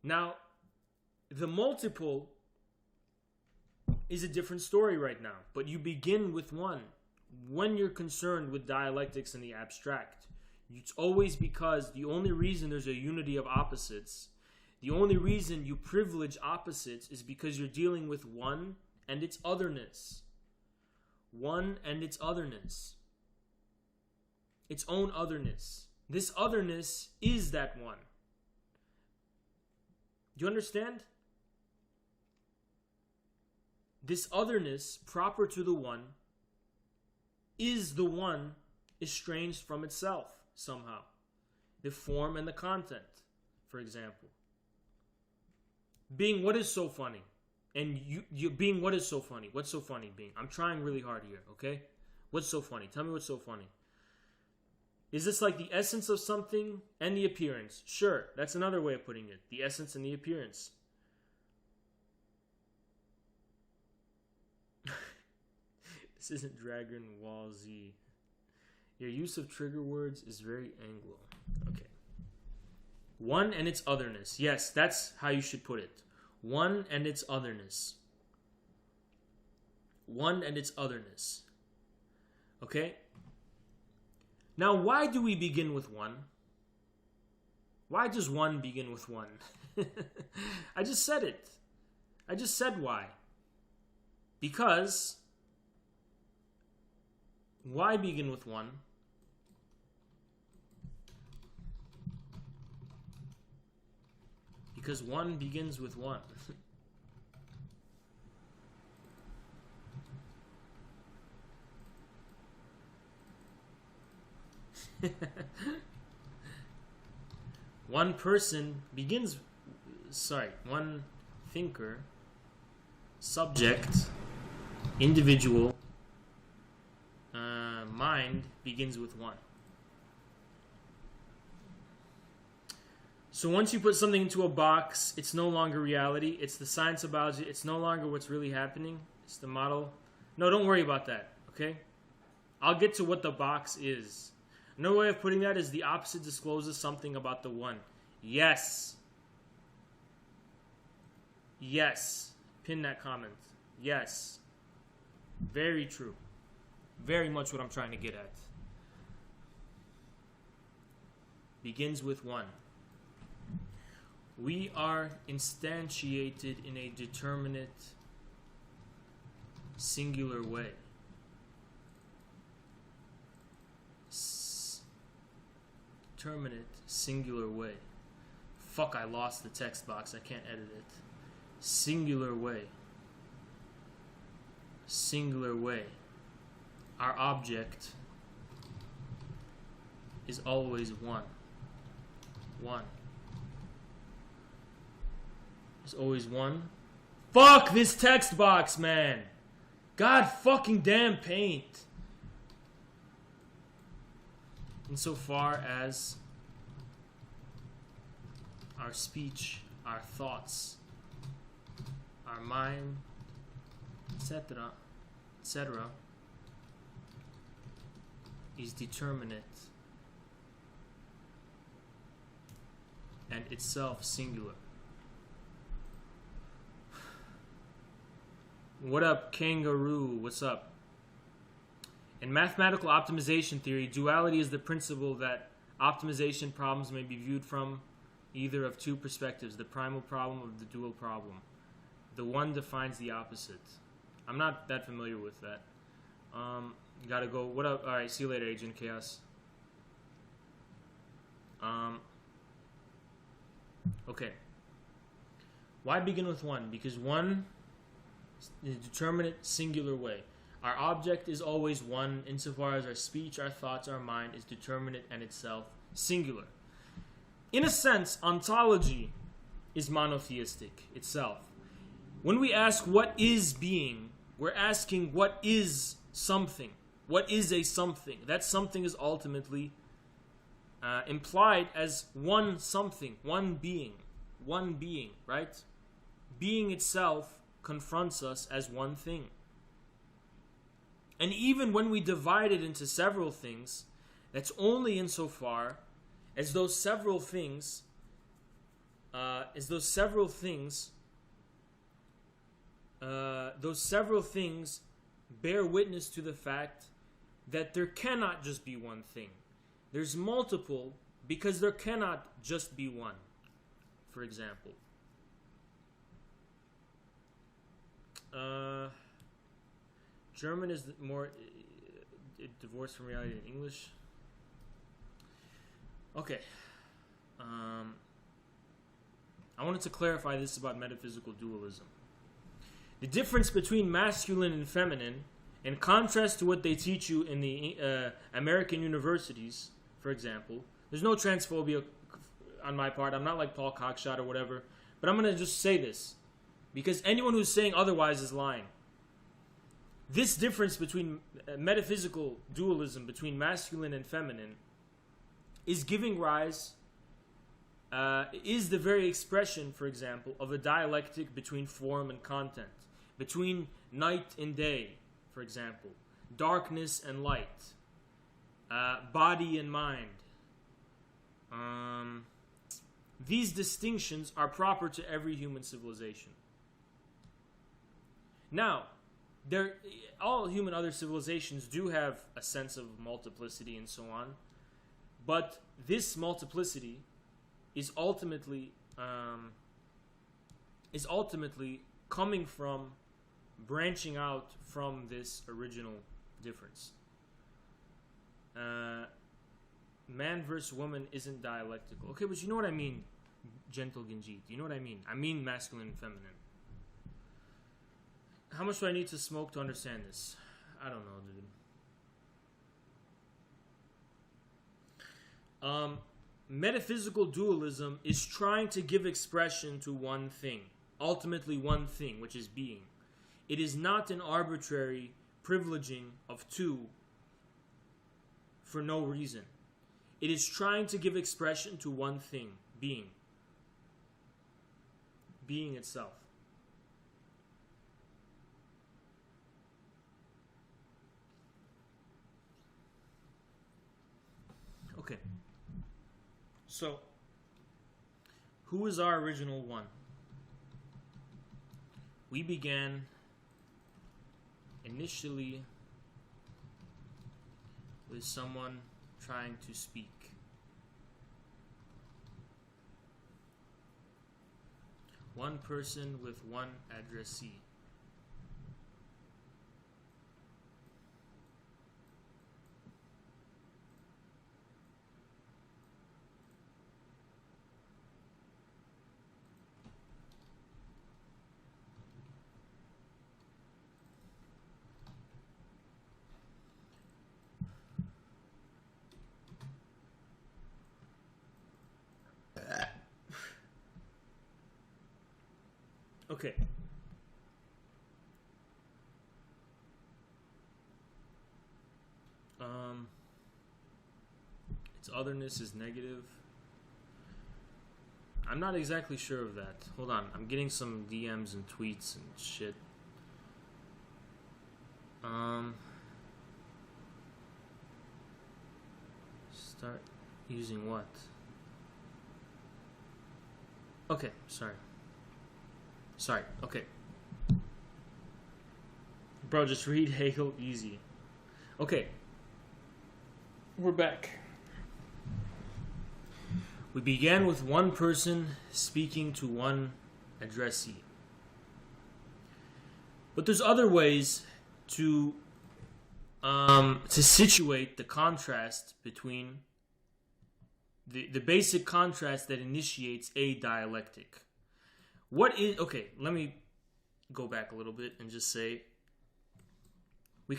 Now, the multiple is a different story right now. But you begin with one. When you're concerned with dialectics and the abstract, it's always because the only reason there's a unity of opposites, the only reason you privilege opposites is because you're dealing with one and its otherness. One and its otherness. Its own otherness. This otherness is that one. Do you understand? This otherness, proper to the one, is the one estranged from itself somehow. The form and the content, for example. Being what is so funny? And you being what is so funny? What's so funny being? I'm trying really hard here, okay? What's so funny? Tell me what's so funny. Is this like the essence of something and the appearance? Sure, that's another way of putting it. The essence and the appearance. This isn't Dragon Ball Z. Your use of trigger words is very Anglo. Okay. One and its otherness. Yes, that's how you should put it. One and its otherness. One and its otherness. Okay? Now, why do we begin with one? Why does one begin with one? I just said it. I just said why. Because why begin with one? Because one begins with one. One person begins, one thinker, subject, individual, mind begins with one. So once you put something into a box, it's no longer reality. It's the science of biology. It's no longer what's really happening. It's the model. No, don't worry about that, okay? I'll get to what the box is. Another way of putting that is the opposite discloses something about the one. Yes. Yes. Pin that comment. Yes. Very true. Very much what I'm trying to get at. Begins with one. We are instantiated in a determinate, singular way. Determinate, singular way. Fuck, I lost the text box. I can't edit it. Singular way. Singular way. Our object is always one. One. There's always one. Fuck this text box, man. God fucking damn paint. Insofar as our speech, our thoughts, our mind, etc., etc., is determinate and itself singular. What up, Kangaroo? What's up? In mathematical optimization theory, duality is the principle that optimization problems may be viewed from either of two perspectives, the primal problem or the dual problem. The one defines the opposite. I'm not that familiar with that. Gotta go. What up? Alright, see you later, Agent Chaos. Okay. Why begin with one? Because one is a determinate, singular way. Our object is always one insofar as our speech, our thoughts, our mind is determinate and itself singular. In a sense, ontology is monotheistic itself. When we ask what is being, we're asking what is something. What is a something? That something is ultimately implied as one something, one being, right? Being itself confronts us as one thing. And even when we divide it into several things, that's only insofar as those several things bear witness to the fact that there cannot just be one thing. There's multiple because there cannot just be one. For example, German is more divorced from reality than English. Okay. I wanted to clarify this about metaphysical dualism. The difference between masculine and feminine, in contrast to what they teach you in the American universities, for example, there's no transphobia on my part. I'm not like Paul Cockshot or whatever. But I'm going to just say this, because anyone who's saying otherwise is lying. This difference between metaphysical dualism between masculine and feminine is giving rise, is the very expression, for example, of a dialectic between form and content, between night and day, for example, darkness and light, body and mind. These distinctions are proper to every human civilization. Now, all human other civilizations do have a sense of multiplicity and so on, but this multiplicity is ultimately coming from branching out from this original difference. Man versus woman isn't dialectical. Okay, but you know what I mean, gentle Ginjit. You know what I mean? I mean masculine and feminine. How much do I need to smoke to understand this? I don't know, dude. Metaphysical dualism is trying to give expression to one thing, ultimately one thing, which is being. It is not an arbitrary privileging of two for no reason. It is trying to give expression to one thing, being. Being itself. Okay. So, who is our original one? We began initially with someone trying to speak. One person with one addressee. Okay. Its otherness is negative. I'm not exactly sure of that. Hold on, I'm getting some DMs and tweets and shit. Start using what? Okay, sorry. Okay. Bro, just read Hegel easy. Okay. We're back. We began with one person speaking to one addressee. But there's other ways to situate the contrast between the basic contrast that initiates a dialectic. Okay, let me go back a little bit and just say, we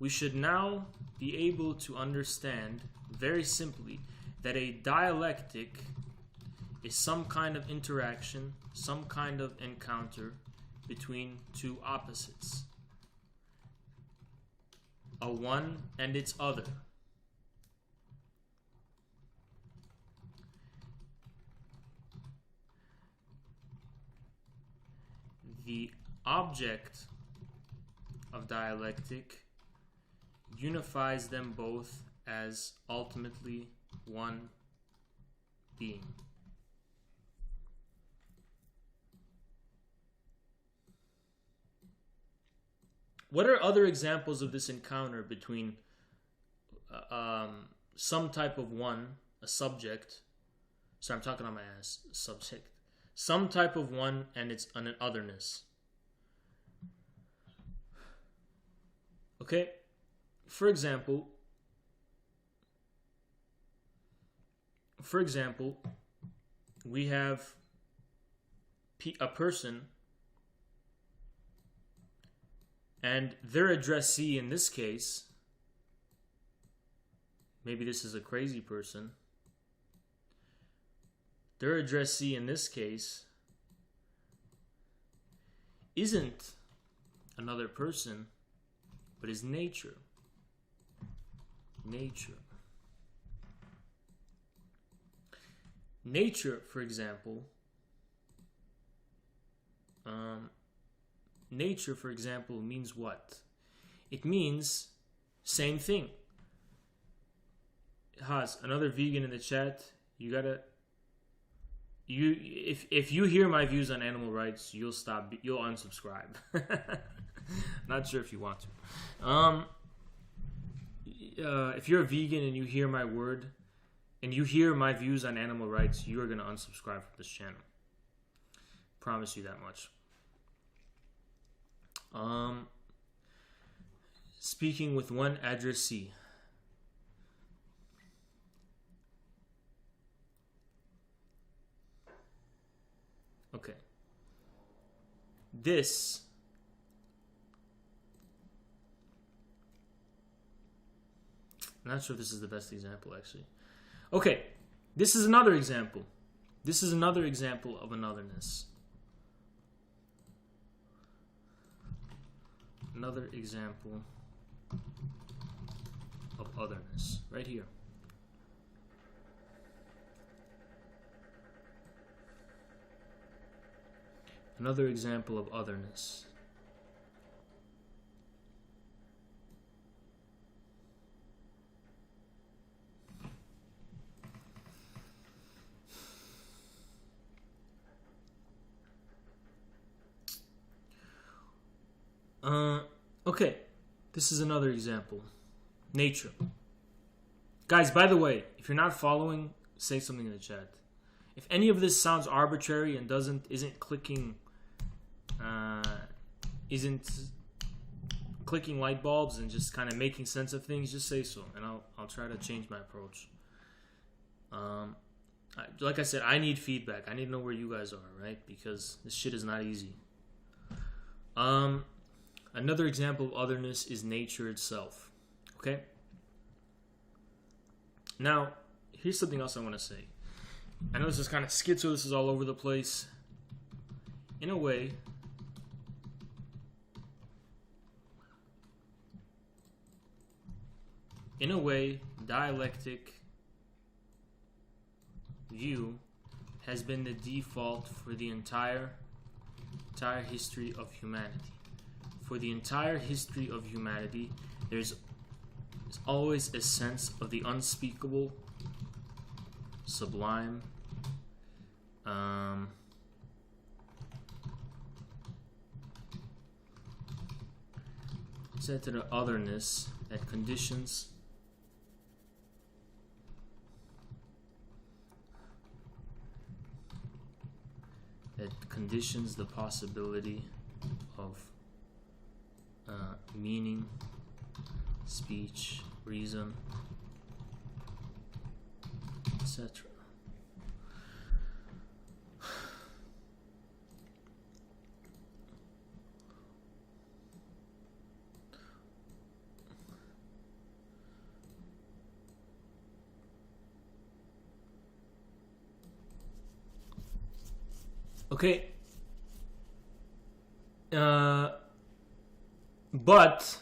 should now be able to understand very simply that a dialectic is some kind of interaction, some kind of encounter between two opposites. A one and its other. The object of dialectic unifies them both as ultimately one being. What are other examples of this encounter between some type of one, a subject? So I'm talking on my ass, subject. Some type of one and an otherness. Okay? For example, we have a person and their addressee in this case, maybe this is a crazy person, their addressee in this case isn't another person, but is nature. Nature. Nature, for example, means what? It means same thing. Haz, another vegan in the chat. If you hear my views on animal rights, you'll unsubscribe. Not sure if you want to. If you're a vegan and you hear my word and you hear my views on animal rights, you are going to unsubscribe from this channel. Promise you that much. Speaking with one addressee. Okay. This I'm not sure if this is the best example, actually. Okay, this is another example. This is another example of an otherness. Another example of otherness, right here. Another example of otherness. Okay, this is another example. Nature. Guys, by the way, if you're not following, say something in the chat. If any of this sounds arbitrary and isn't clicking light bulbs and just kind of making sense of things, just say so, and I'll try to change my approach. Like I said, I need feedback. I need to know where you guys are, right? Because this shit is not easy. Another example of otherness is nature itself. Okay? Now, here's something else I want to say. I know this is kind of schizo, this is all over the place. In a way, dialectic view has been the default for the entire history of humanity. For the entire history of humanity, there's always a sense of the unspeakable, sublime, set to the otherness that conditions the possibility of meaning, speech, reason, etc. Okay. But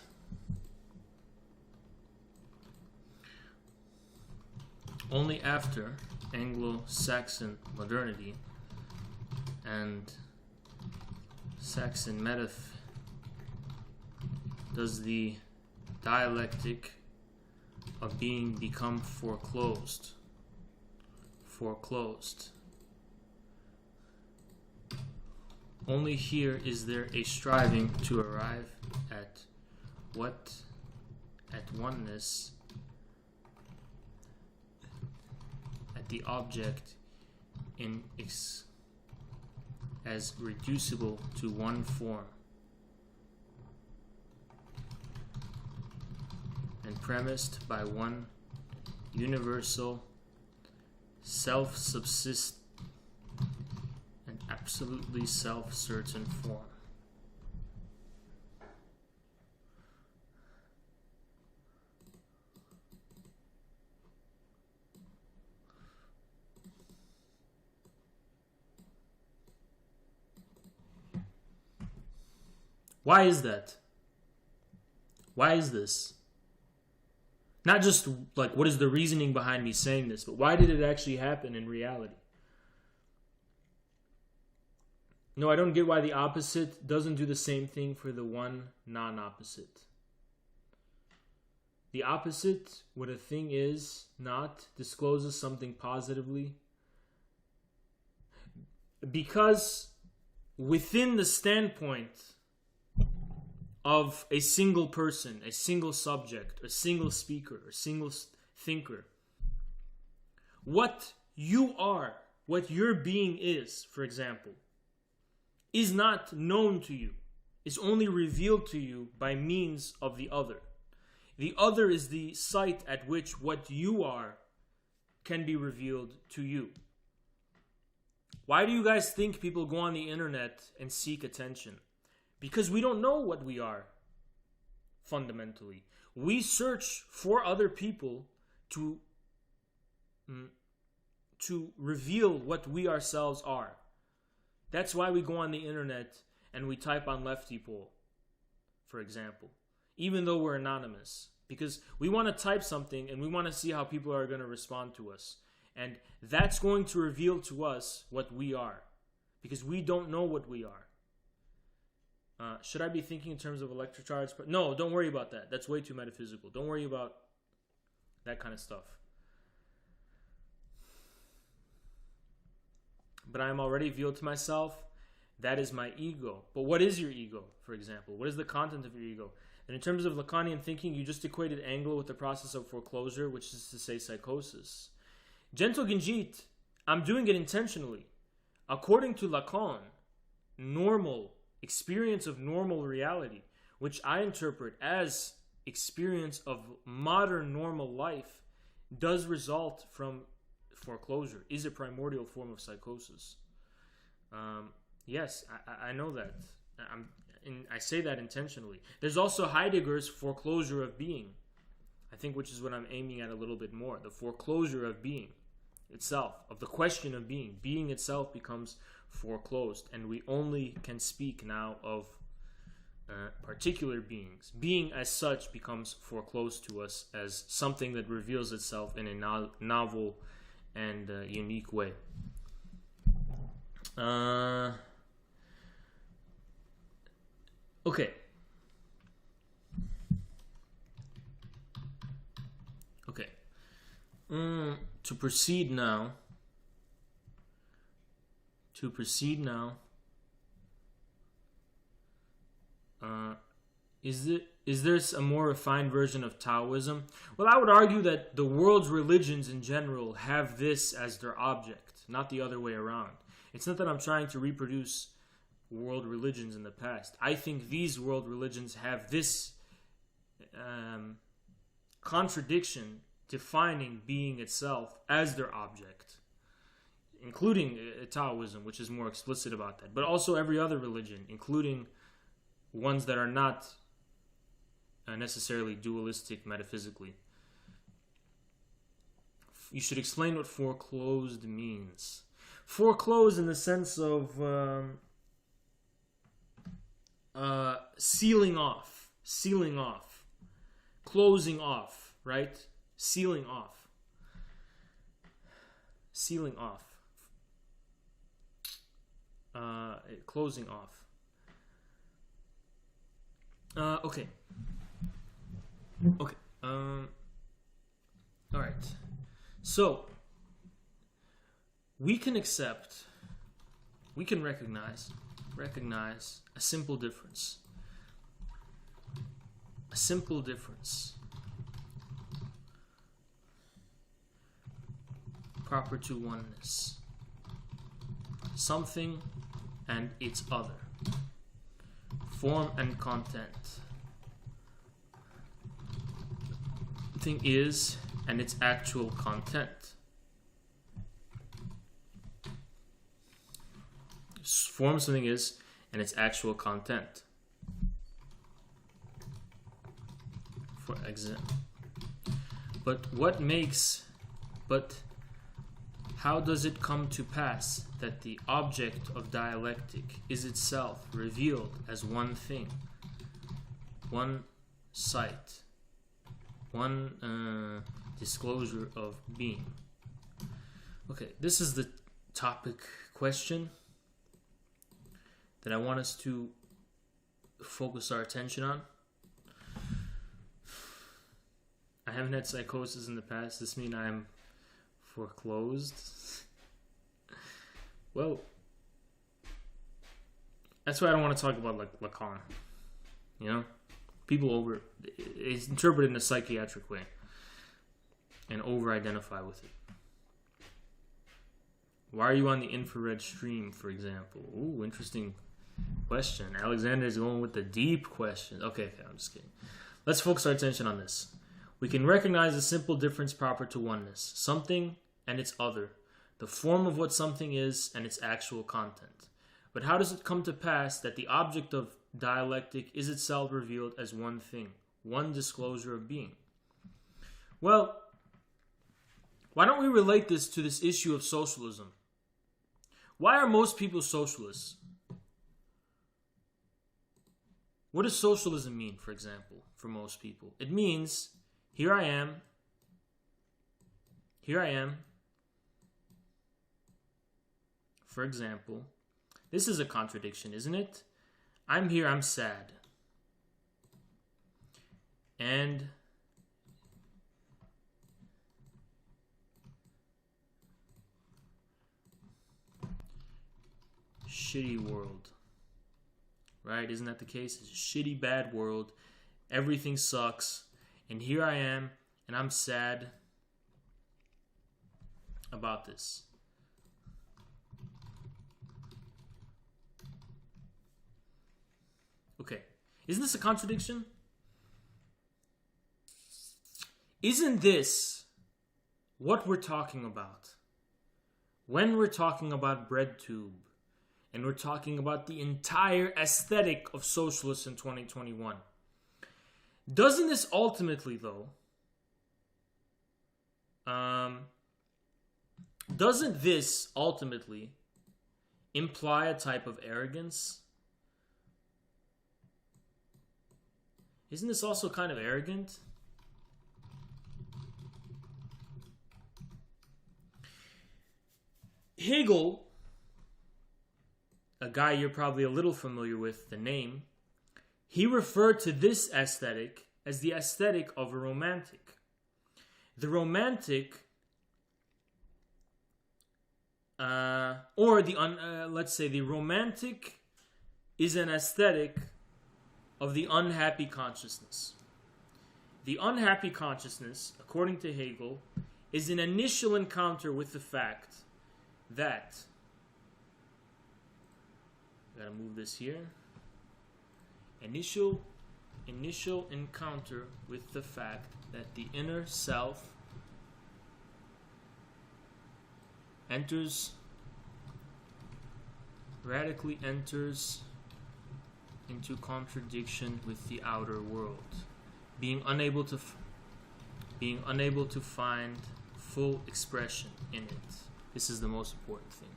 only after Anglo-Saxon modernity and Saxon metaphysics does the dialectic of being become foreclosed. Only here is there a striving to arrive at oneness, at the object as reducible to one form, and premised by one universal, self-subsistent, and absolutely self-certain form. Why is that? Why is this? Not just like what is the reasoning behind me saying this, but why did it actually happen in reality? No, I don't get why the opposite doesn't do the same thing for the one non-opposite. The opposite, what a thing is not, discloses something positively. Because within the standpoint of a single person, a single subject, a single speaker, a single thinker, what you are, what your being is, for example, is not known to you, is only revealed to you by means of the other. The other is the site at which what you are can be revealed to you. Why do you guys think people go on the internet and seek attention? Because we don't know what we are, fundamentally. We search for other people to reveal what we ourselves are. That's why we go on the internet and we type on lefty pole, for example, even though we're anonymous. Because we want to type something and we want to see how people are going to respond to us. And that's going to reveal to us what we are. Because we don't know what we are. Should I be thinking in terms of electric charge? No, don't worry about that. That's way too metaphysical. Don't worry about that kind of stuff. But I am already revealed to myself. That is my ego. But what is your ego, for example? What is the content of your ego? And in terms of Lacanian thinking, you just equated Anglo with the process of foreclosure, which is to say psychosis. Gentle Ginjit, I'm doing it intentionally. According to Lacan, normal experience of normal reality, which I interpret as experience of modern normal life, does result from foreclosure, is a primordial form of psychosis. Yes, I know that. I say that intentionally. There's also Heidegger's foreclosure of being, I think, which is what I'm aiming at a little bit more. The foreclosure of being itself, of the question of being. Being itself becomes foreclosed, and we only can speak now of particular beings. Being as such becomes foreclosed to us as something that reveals itself in a novel and unique way. Okay. To proceed now. Is this a more refined version of Taoism? Well, I would argue that the world's religions in general have this as their object, not the other way around. It's not that I'm trying to reproduce world religions in the past. I think these world religions have this contradiction, defining being itself as their object, including Taoism, which is more explicit about that, but also every other religion, including ones that are not necessarily dualistic metaphysically. You should explain what foreclosed means. Foreclosed in the sense of sealing off, closing off, right? Sealing off. Closing off. Okay. All right. So we can recognize a simple difference. Proper to oneness. Something and its other. Form and content. Something is and its actual content. Form something is and its actual content. For example. But how does it come to pass that the object of dialectic is itself revealed as one thing, one sight, one disclosure of being? Okay, this is the topic question. that I want us to focus our attention on. I haven't had psychosis in the past. Does this mean I'm foreclosed? Well, that's why I don't want to talk about like Lacan. You know, people it's interpreted in a psychiatric way and over-identify with it. Why are you on the infrared stream, for example? Ooh, interesting question. Alexander is going with the deep question. Okay, I'm just kidding. Let's focus our attention on this. We can recognize a simple difference proper to oneness, something and its other, the form of what something is and its actual content. But how does it come to pass that the object of dialectic is itself revealed as one thing, one disclosure of being? Well, why don't we relate this to this issue of socialism? Why are most people socialists? What does socialism mean, for example, for most people? It means, here I am. For example, this is a contradiction, isn't it? I'm here, I'm sad. And shitty world. Right? Isn't that the case? It's a shitty, bad world. Everything sucks. And here I am, and I'm sad about this. Okay. Isn't this a contradiction? Isn't this what we're talking about when we're talking about BreadTube and we're talking about the entire aesthetic of socialists in 2021? Doesn't this ultimately, though, doesn't this ultimately imply a type of arrogance? Isn't this also kind of arrogant? Hegel, a guy you're probably a little familiar with, the name, he referred to this aesthetic as the aesthetic of a romantic. The romantic, let's say the romantic is an aesthetic of the unhappy consciousness. The unhappy consciousness, according to Hegel, is an initial encounter with the fact that, gotta move this here, initial encounter with the fact that the inner self radically enters into contradiction with the outer world, being unable to find full expression in it. This is the most important thing.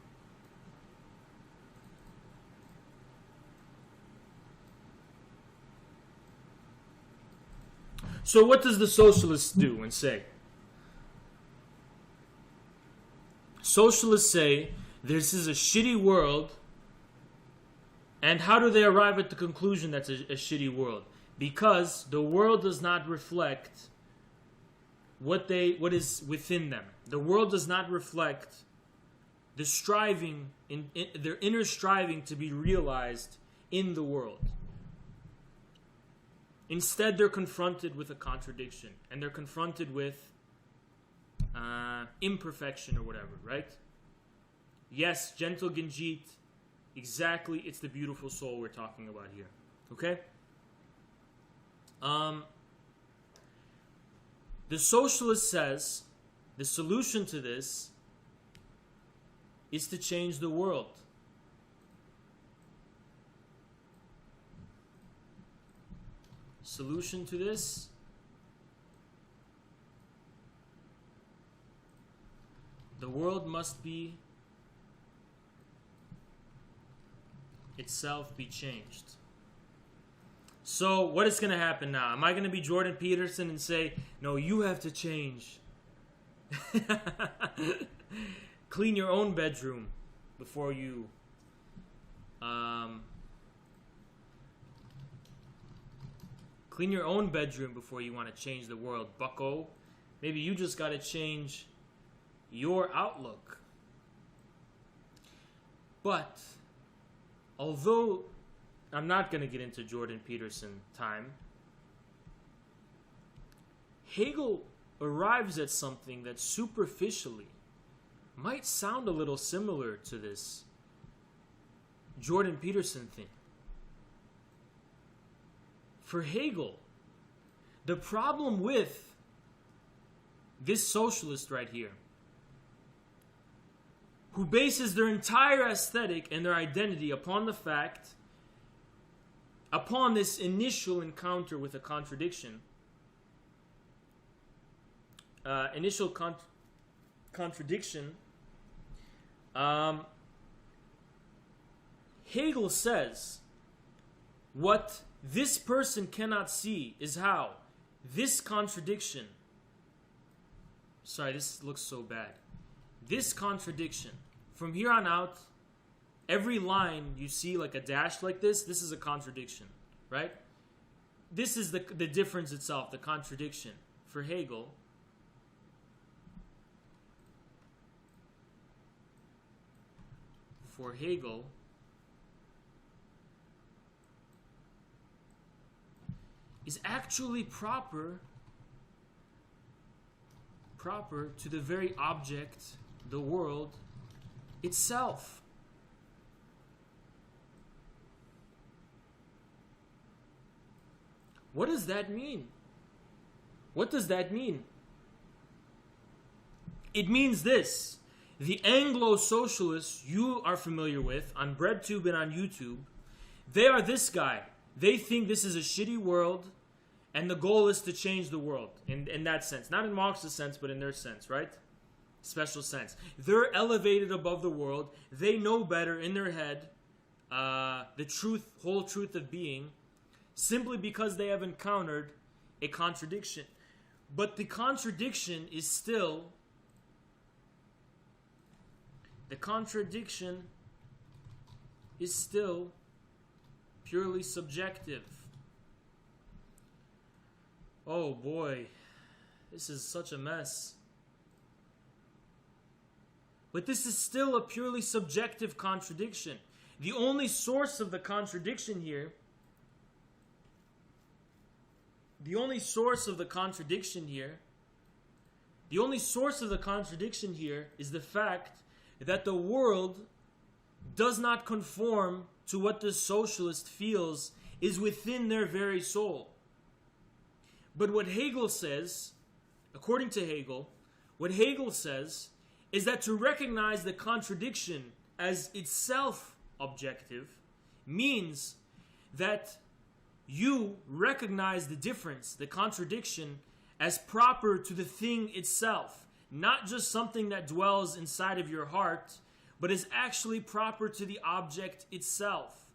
So what does the socialists do and say? Socialists say this is a shitty world. And how do they arrive at the conclusion that's a shitty world? Because the world does not reflect what is within them. The world does not reflect the striving, their inner striving to be realized in the world. Instead, they're confronted with a contradiction, and they're confronted with imperfection or whatever, right? Yes, gentle Genjit, exactly, it's the beautiful soul we're talking about here, okay? The socialist says the solution to this is to change the world. Solution to this? The world must be itself be changed. So what is going to happen now? Am I going to be Jordan Peterson and say, no, you have to change? Clean your own bedroom before you Clean your own bedroom before you want to change the world, bucko. Maybe you just got to change your outlook. But, although I'm not going to get into Jordan Peterson time, Hegel arrives at something that superficially might sound a little similar to this Jordan Peterson thing. For Hegel, the problem with this socialist right here, who bases their entire aesthetic and their identity upon the fact, upon this initial encounter with a contradiction, contradiction, Hegel says what this person cannot see is how this contradiction, sorry, this looks so bad, this contradiction, from here on out, every line you see like a dash like this is a contradiction, right? This is the difference itself, the contradiction. For Hegel, is actually proper to the very object, the world itself. What does that mean? What does that mean? It means this. The Anglo-socialists you are familiar with on BreadTube and on YouTube, they are this guy. They think this is a shitty world, and the goal is to change the world in that sense. Not in Marx's sense, but in their sense, right? Special sense. They're elevated above the world. They know better in their head the truth, whole truth of being, simply because they have encountered a contradiction. But the contradiction is still purely subjective. Oh boy, this is such a mess. But this is still a purely subjective contradiction. The only source of the contradiction here is the fact that the world does not conform to what the socialist feels is within their very soul. But what Hegel says, according to Hegel, what Hegel says is that to recognize the contradiction as itself objective means that you recognize the difference, the contradiction, as proper to the thing itself, not just something that dwells inside of your heart, but is actually proper to the object itself.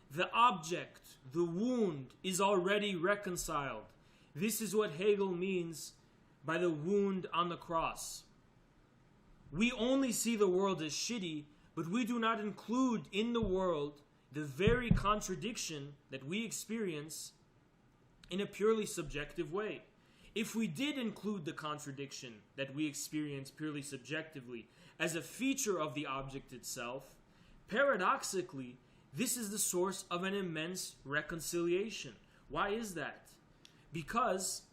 The object, the wound, is already reconciled. This is what Hegel means by the wound on the cross. We only see the world as shitty, but we do not include in the world the very contradiction that we experience in a purely subjective way. If we did include the contradiction that we experience purely subjectively as a feature of the object itself, paradoxically, this is the source of an immense reconciliation. Why is that? Because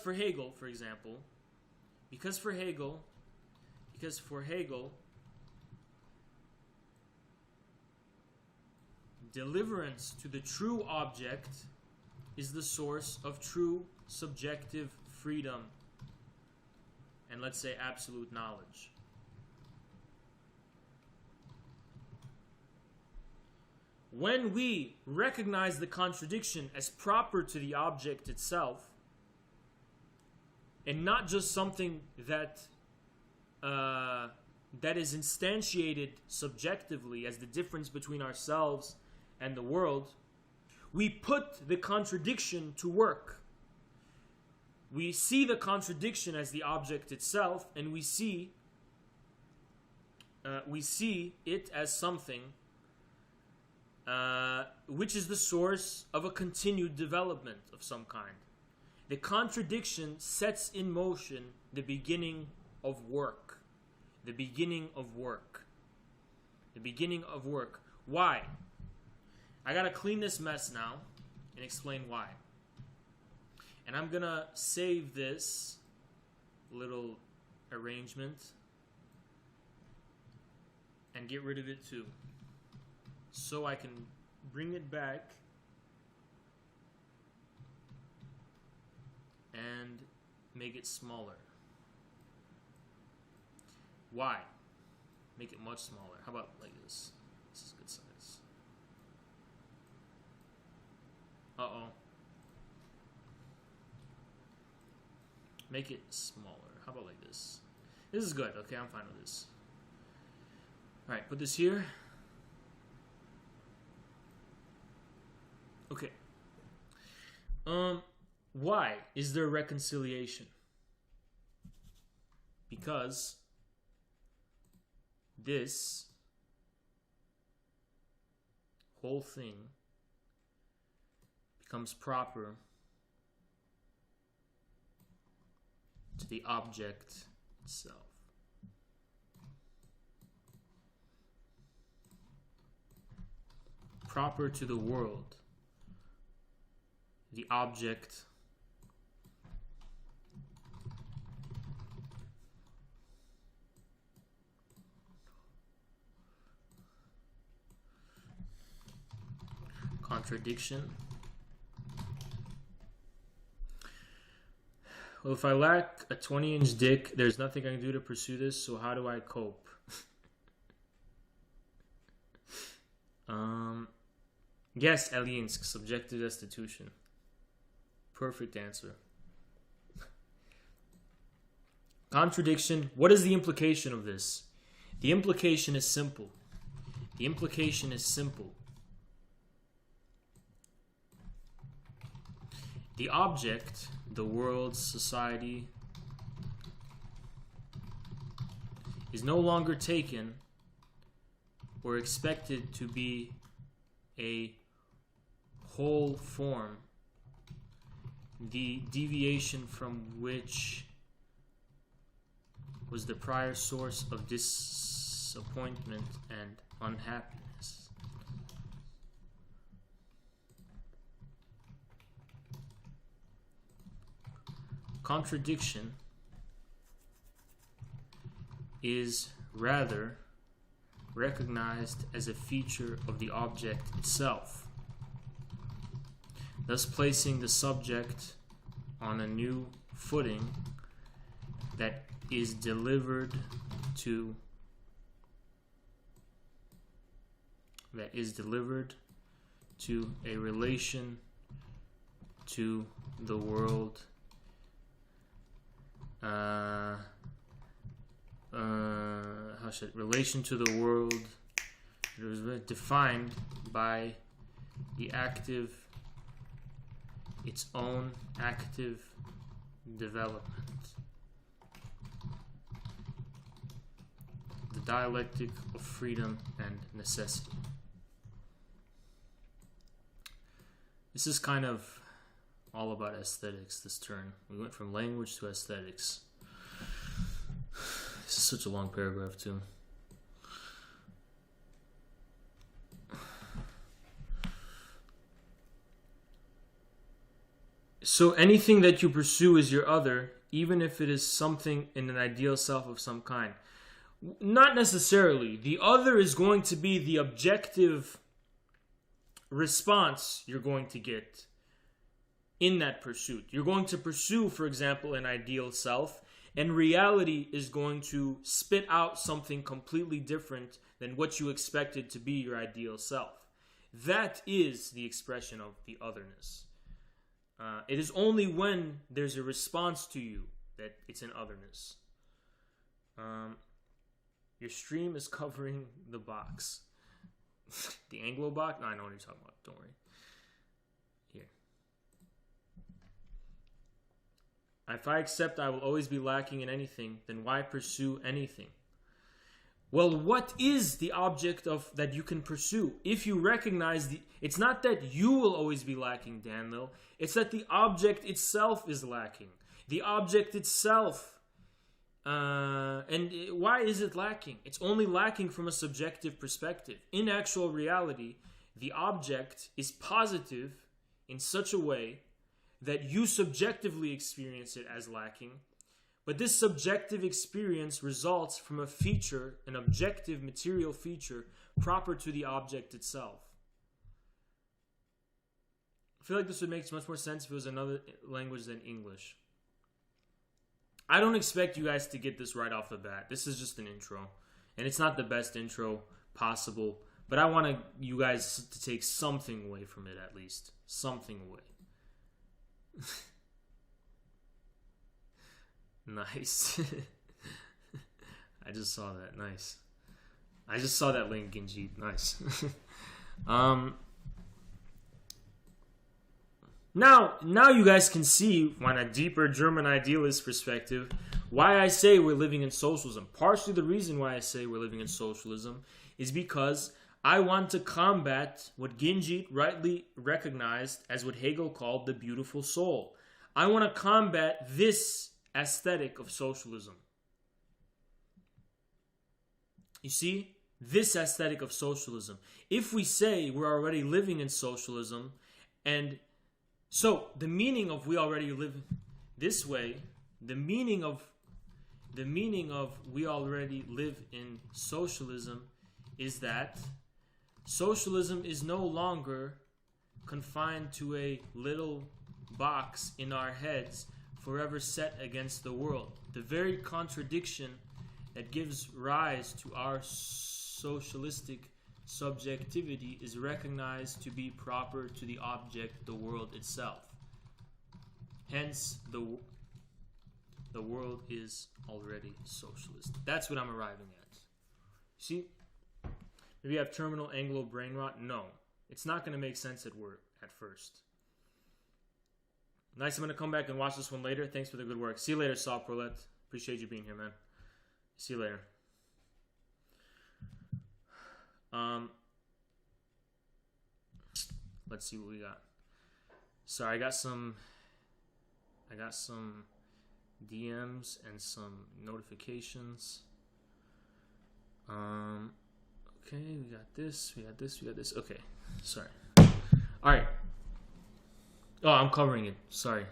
for Hegel, for example, deliverance to the true object is the source of true subjective freedom and, let's say, absolute knowledge. When we recognize the contradiction as proper to the object itself, and not just something that is instantiated subjectively as the difference between ourselves and the world, we put the contradiction to work. We see the contradiction as the object itself, and we see it as something which is the source of a continued development of some kind. The contradiction sets in motion the beginning of work. The beginning of work. The beginning of work. Why? I gotta clean this mess now and explain why. And I'm gonna save this little arrangement and get rid of it too, so I can bring it back and make it smaller. Why? Make it much smaller. How about like this? This is good size. Uh-oh. Make it smaller. How about like this? This is good. Okay, I'm fine with this. Alright, put this here. Okay. Why is there reconciliation? Because this whole thing becomes proper to the object itself. Proper to the world, the object contradiction. Well, if I lack a 20-inch dick, there's nothing I can do to pursue this, so how do I cope? Yes, Aliensk, subjective destitution. Perfect answer. Contradiction. What is the implication of this? The implication is simple. The implication is simple. The object, the world, society, is no longer taken or expected to be a whole form, the deviation from which was the prior source of disappointment and unhappiness. Contradiction is rather recognized as a feature of the object itself, thus placing the subject on a new footing that is delivered to a relation to the world, relation to the world. It was defined by its own active development. The dialectic of freedom and necessity. This is kind of all about aesthetics, this turn. We went from language to aesthetics. This is such a long paragraph, too. So anything that you pursue is your other, even if it is something in an ideal self of some kind. Not necessarily. The other is going to be the objective response you're going to get in that pursuit. You're going to pursue, for example, an ideal self, and reality is going to spit out something completely different than what you expected to be your ideal self. That is the expression of the otherness. It is only when there's a response to you that it's an otherness. Your stream is covering the box. The Anglo box? No, I know what you're talking about. Don't worry. Here. If I accept I will always be lacking in anything, then why pursue anything? Well, what is the object of that you can pursue? If you recognize it's not that you will always be lacking, Daniel. It's that the object itself is lacking. The object itself. And why is it lacking? It's only lacking from a subjective perspective. In actual reality, the object is positive in such a way that you subjectively experience it as lacking. But this subjective experience results from a feature, an objective material feature, proper to the object itself. I feel like this would make much more sense if it was another language than English. I don't expect you guys to get this right off the bat. This is just an intro. And it's not the best intro possible. But I want you guys to take something away from it at least. Something away. Nice. I just saw that. Nice. I just saw that link, Ginji. Nice. Now you guys can see, on a deeper German idealist perspective, why I say we're living in socialism. Partially the reason why I say we're living in socialism is because I want to combat what Ginji rightly recognized as what Hegel called the beautiful soul. I want to combat this aesthetic of socialism. You see, this aesthetic of socialism. If we say we're already living in socialism, and so the meaning of we already live this way, the meaning of we already live in socialism is that socialism is no longer confined to a little box in our heads forever set against the world. The very contradiction that gives rise to our socialistic subjectivity is recognized to be proper to the object, the world itself. Hence, the world is already socialist. That's what I'm arriving at. See? Maybe you have terminal Anglo brain rot? No. It's not going to make sense at first. Nice, I'm going to come back and watch this one later. Thanks for the good work. See you later, Saw Prolet. Appreciate you being here, man. See you later. Let's see what we got. Sorry, I got some DMs and some notifications. Okay, we got this. Okay, sorry. All right. Oh, I'm covering it. Sorry.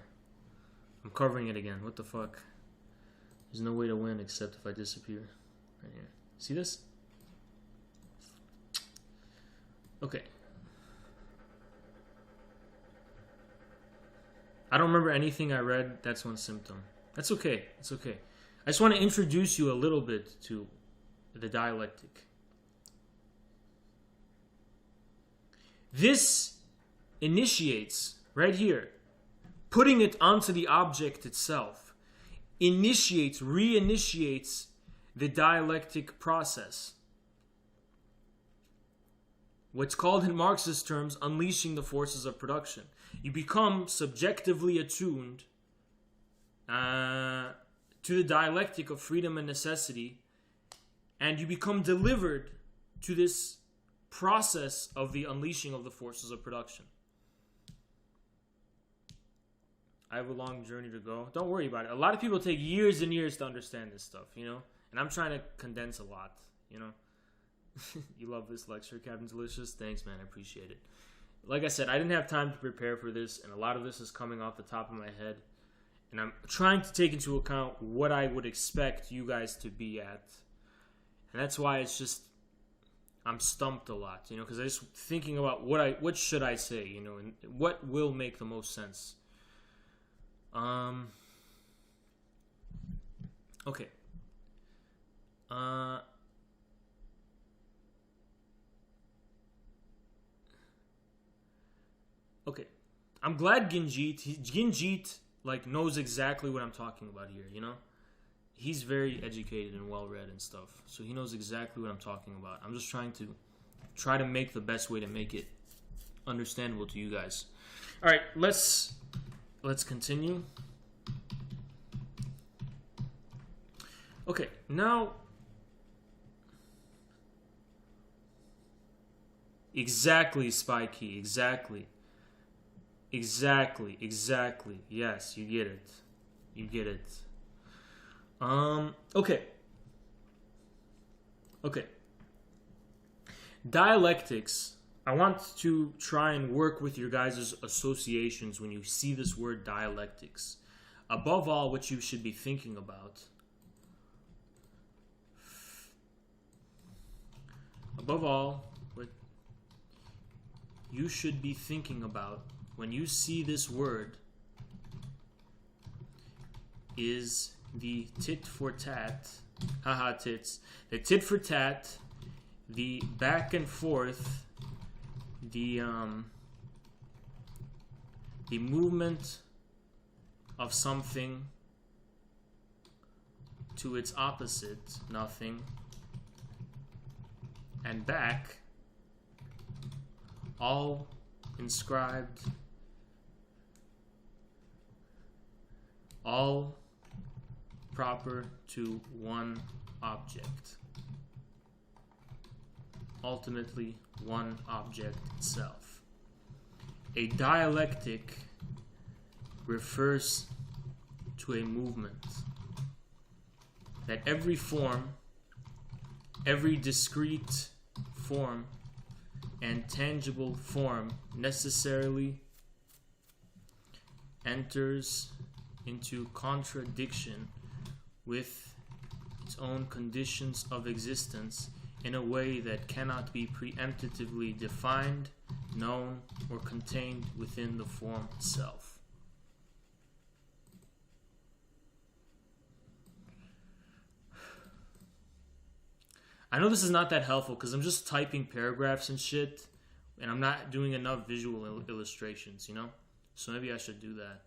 I'm covering it again. What the fuck? There's no way to win except if I disappear. Right here. See this? Okay. I don't remember anything I read. That's one symptom. That's okay. It's okay. I just want to introduce you a little bit to the dialectic. This initiates, right here, putting it onto the object itself, reinitiates the dialectic process. What's called in Marxist terms, unleashing the forces of production. You become subjectively attuned to the dialectic of freedom and necessity, and you become delivered to this process of the unleashing of the forces of production. I have a long journey to go. Don't worry about it. A lot of people take years and years to understand this stuff, you know? And I'm trying to condense a lot, you know? You love this lecture, Captain Delicious? Thanks, man. I appreciate it. Like I said, I didn't have time to prepare for this, and a lot of this is coming off the top of my head. And I'm trying to take into account what I would expect you guys to be at. And that's why it's just, I'm stumped a lot, you know, because I'm just thinking about what should I say, you know, and what will make the most sense. Okay. Okay. I'm glad Ginjit like knows exactly what I'm talking about here, you know? He's very educated and well-read and stuff, so he knows exactly what I'm talking about. I'm just trying to make the best way to make it understandable to you guys. All right, let's continue. Okay, now Exactly, Spikey. Exactly. Exactly. Yes, you get it. You get it. Okay. Okay. Dialectics. I want to try and work with your guys' associations when you see this word dialectics. Above all, what you should be thinking about. Above all, what you should be thinking about when you see this word is the tit for tat, haha tits, the tit for tat, the back and forth, the movement of something to its opposite, nothing, and back, all inscribed, all proper to one object. Ultimately, one object itself. A dialectic refers to a movement that every form, every discrete form and tangible form necessarily enters into contradiction with its own conditions of existence in a way that cannot be preemptively defined, known, or contained within the form itself. I know this is not that helpful because I'm just typing paragraphs and shit, and I'm not doing enough visual illustrations, you know? So maybe I should do that.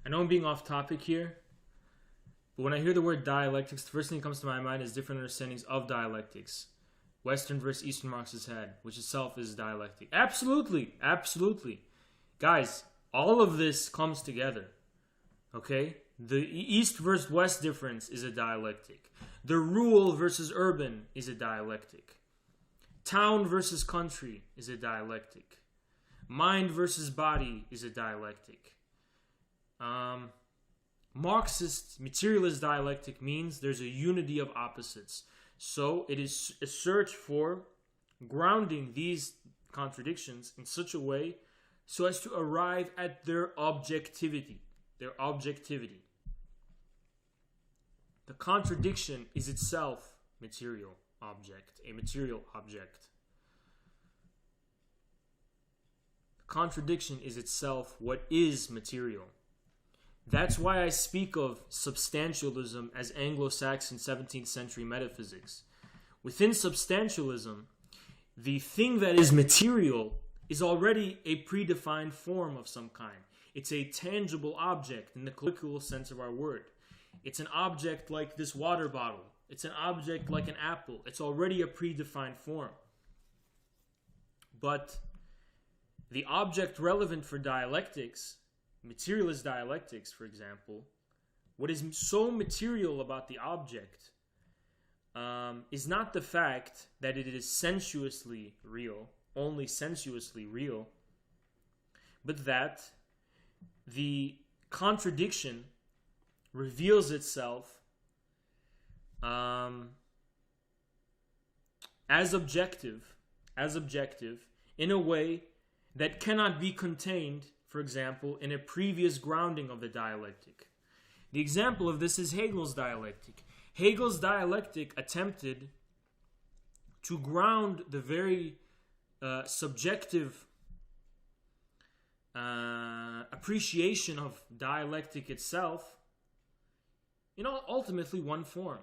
I know I'm being off topic here, but when I hear the word dialectics, the first thing that comes to my mind is different understandings of dialectics. Western versus Eastern Marxists had, which itself is dialectic. Absolutely, absolutely. Guys, all of this comes together, okay? The East versus West difference is a dialectic. The rural versus urban is a dialectic. Town versus country is a dialectic. Mind versus body is a dialectic. Marxist materialist dialectic means there's a unity of opposites. So it is a search for grounding these contradictions in such a way so as to arrive at their objectivity. Their objectivity. The contradiction is itself material object, a material object. The contradiction is itself what is material. That's why I speak of substantialism as Anglo-Saxon 17th century metaphysics. Within substantialism, the thing that is material is already a predefined form of some kind. It's a tangible object in the colloquial sense of our word. It's an object like this water bottle. It's an object like an apple. It's already a predefined form. But the object relevant for dialectics, materialist dialectics, for example, what is so material about the object is not the fact that it is sensuously real, only sensuously real, but that the contradiction reveals itself as objective in a way that cannot be contained, for example, in a previous grounding of the dialectic. The example of this is Hegel's dialectic. Hegel's dialectic attempted to ground the very subjective appreciation of dialectic itself in ultimately one form.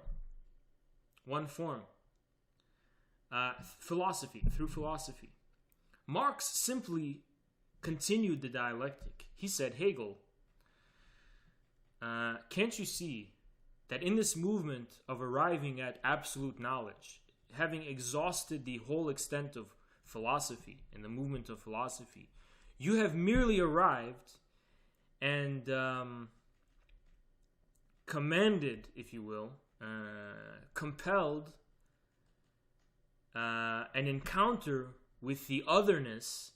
Philosophy, through philosophy. Marx simply continued the dialectic. He said, Hegel, can't you see that in this movement of arriving at absolute knowledge, having exhausted the whole extent of philosophy and the movement of philosophy, you have merely arrived and commanded, if you will, compelled an encounter with the otherness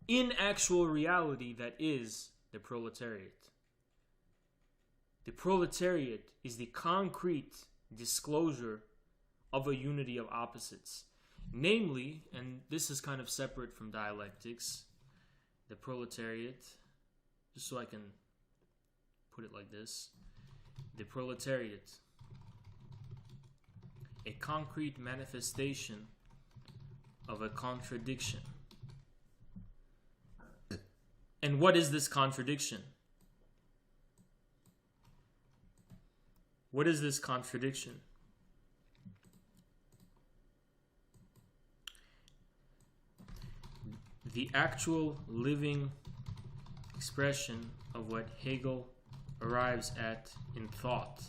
in actual reality that is the proletariat. The proletariat is the concrete disclosure of a unity of opposites. Namely, and this is kind of separate from dialectics, the proletariat, just so I can put it like this, the proletariat, a concrete manifestation of a contradiction. And what is this contradiction? What is this contradiction? The actual living expression of what Hegel arrives at in thought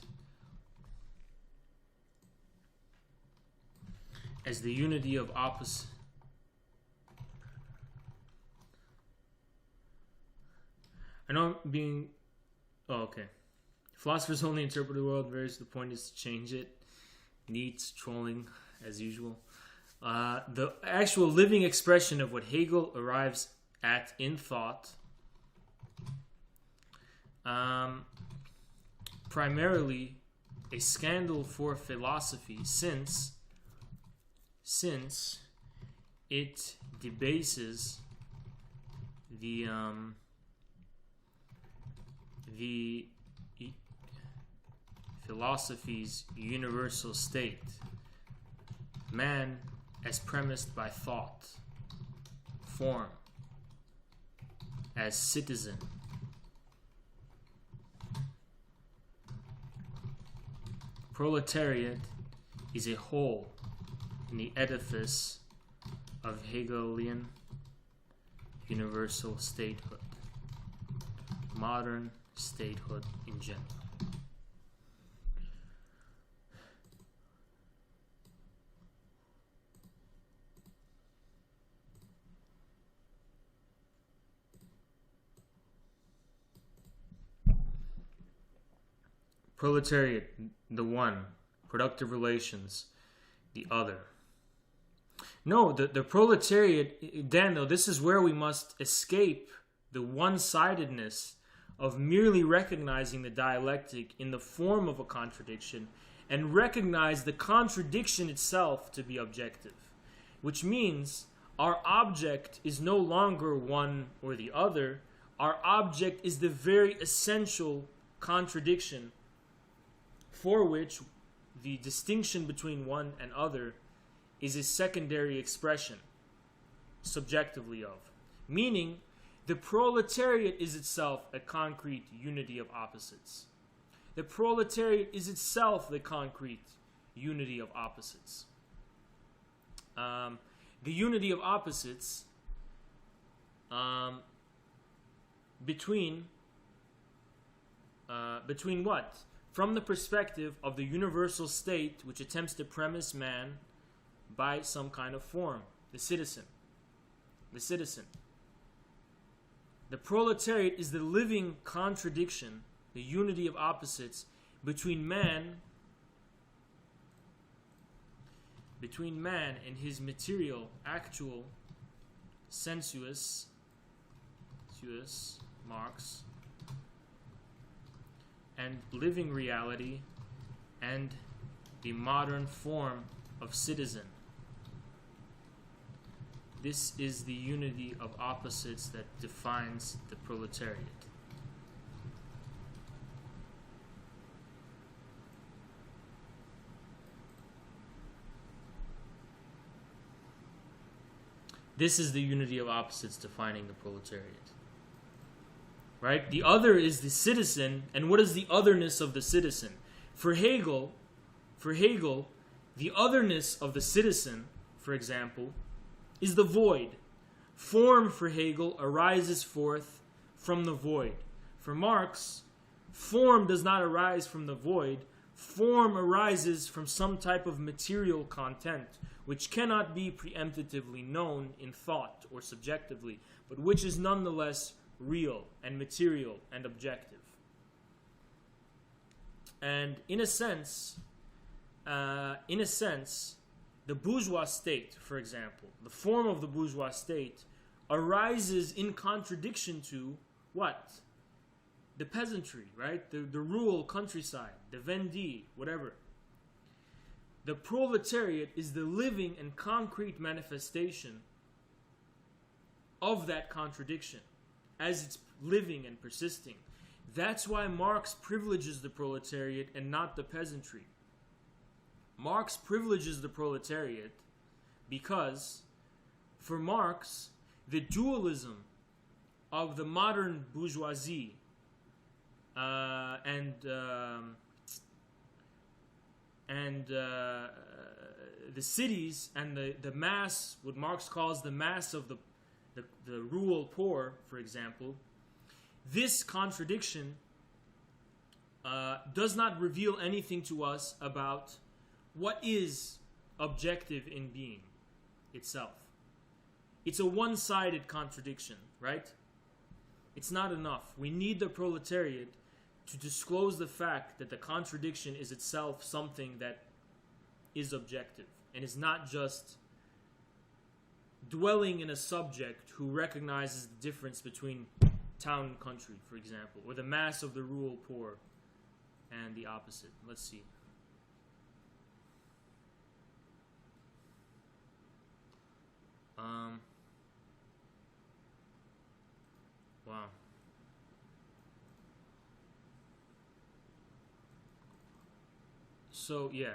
as the unity of opposites. I know I'm being... Oh, okay. Philosophers only interpret the world, the point is to change it. Neat, trolling, as usual. The actual living expression of what Hegel arrives at in thought, primarily a scandal for philosophy, since it debases the philosophy's universal state, man as premised by thought, form as citizen, proletariat is a hole in the edifice of Hegelian universal statehood, modern statehood in general. Proletariat, the one. Productive relations, the other. No, the proletariat, Daniel, this is where we must escape the one-sidedness of merely recognizing the dialectic in the form of a contradiction and recognize the contradiction itself to be objective. Which means our object is no longer one or the other. Our object is the very essential contradiction for which the distinction between one and other is a secondary expression, subjectively of. Meaning, the proletariat is itself a concrete unity of opposites. The proletariat is itself the concrete unity of opposites. The unity of opposites between what? From the perspective of the universal state which attempts to premise man by some kind of form, the citizen. The citizen. The proletariat is the living contradiction, the unity of opposites between man and his material, actual, sensuous, Marx, and living reality, and the modern form of citizen. This is the unity of opposites that defines the proletariat. This is the unity of opposites defining the proletariat. Right? The other is the citizen, and what is the otherness of the citizen? For Hegel, the otherness of the citizen, for example, is the void. Form for Hegel arises forth from the void. For Marx, form does not arise from the void. Form arises from some type of material content, which cannot be preemptively known in thought or subjectively, but which is nonetheless real and material and objective. And in a sense, the bourgeois state, for example, the form of the bourgeois state arises in contradiction to what? The peasantry, right? The rural countryside, the vendee, whatever. The proletariat is the living and concrete manifestation of that contradiction as it's living and persisting. That's why Marx privileges the proletariat and not the peasantry. Marx privileges the proletariat because, for Marx, the dualism of the modern bourgeoisie and the cities and the mass, what Marx calls the mass of the rural poor, for example, this contradiction does not reveal anything to us about what is objective in being itself. It's a one-sided contradiction, right? It's not enough. We need the proletariat to disclose the fact that the contradiction is itself something that is objective and is not just dwelling in a subject who recognizes the difference between town and country, for example, or the mass of the rural poor and the opposite. Let's see. Wow. So, yeah.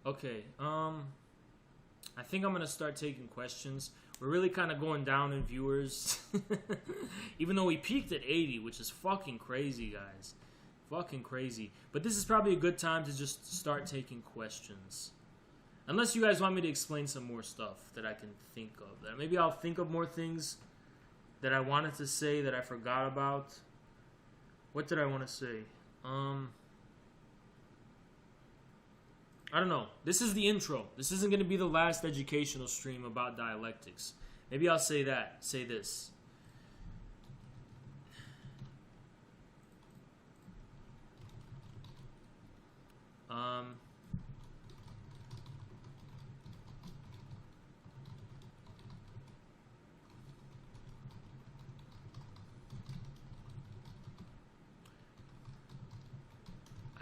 Okay, I think I'm going to start taking questions. We're really kind of going down in viewers. Even though we peaked at 80, which is fucking crazy, guys. Fucking crazy. But this is probably a good time to just start taking questions. Unless you guys want me to explain some more stuff that I can think of. Maybe I'll think of more things that I wanted to say that I forgot about. What did I want to say? I don't know. This is the intro. This isn't going to be the last educational stream about dialectics. Maybe I'll say that. Say this. I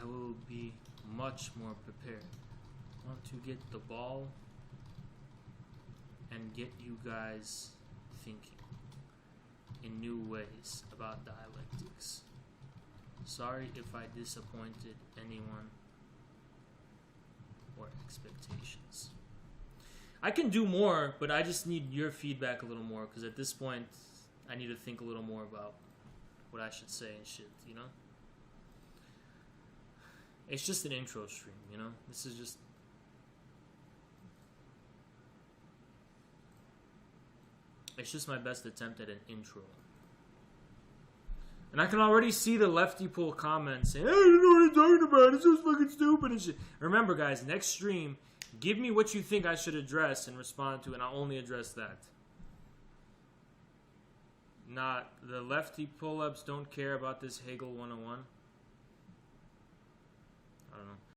will be much more prepared. I want to get the ball and get you guys thinking in new ways about dialectics. Sorry if I disappointed anyone or expectations. I can do more, but I just need your feedback a little more, because at this point I need to think a little more about what I should say and shit, you know? It's just an intro stream, you know? This is just... It's just my best attempt at an intro. And I can already see the lefty pull comments saying, hey, I don't know what you're talking about. It's so fucking stupid and shit. Remember, guys, next stream, give me what you think I should address and respond to, and I'll only address that. Not the lefty pull-ups don't care about this Hegel 101. I don't know.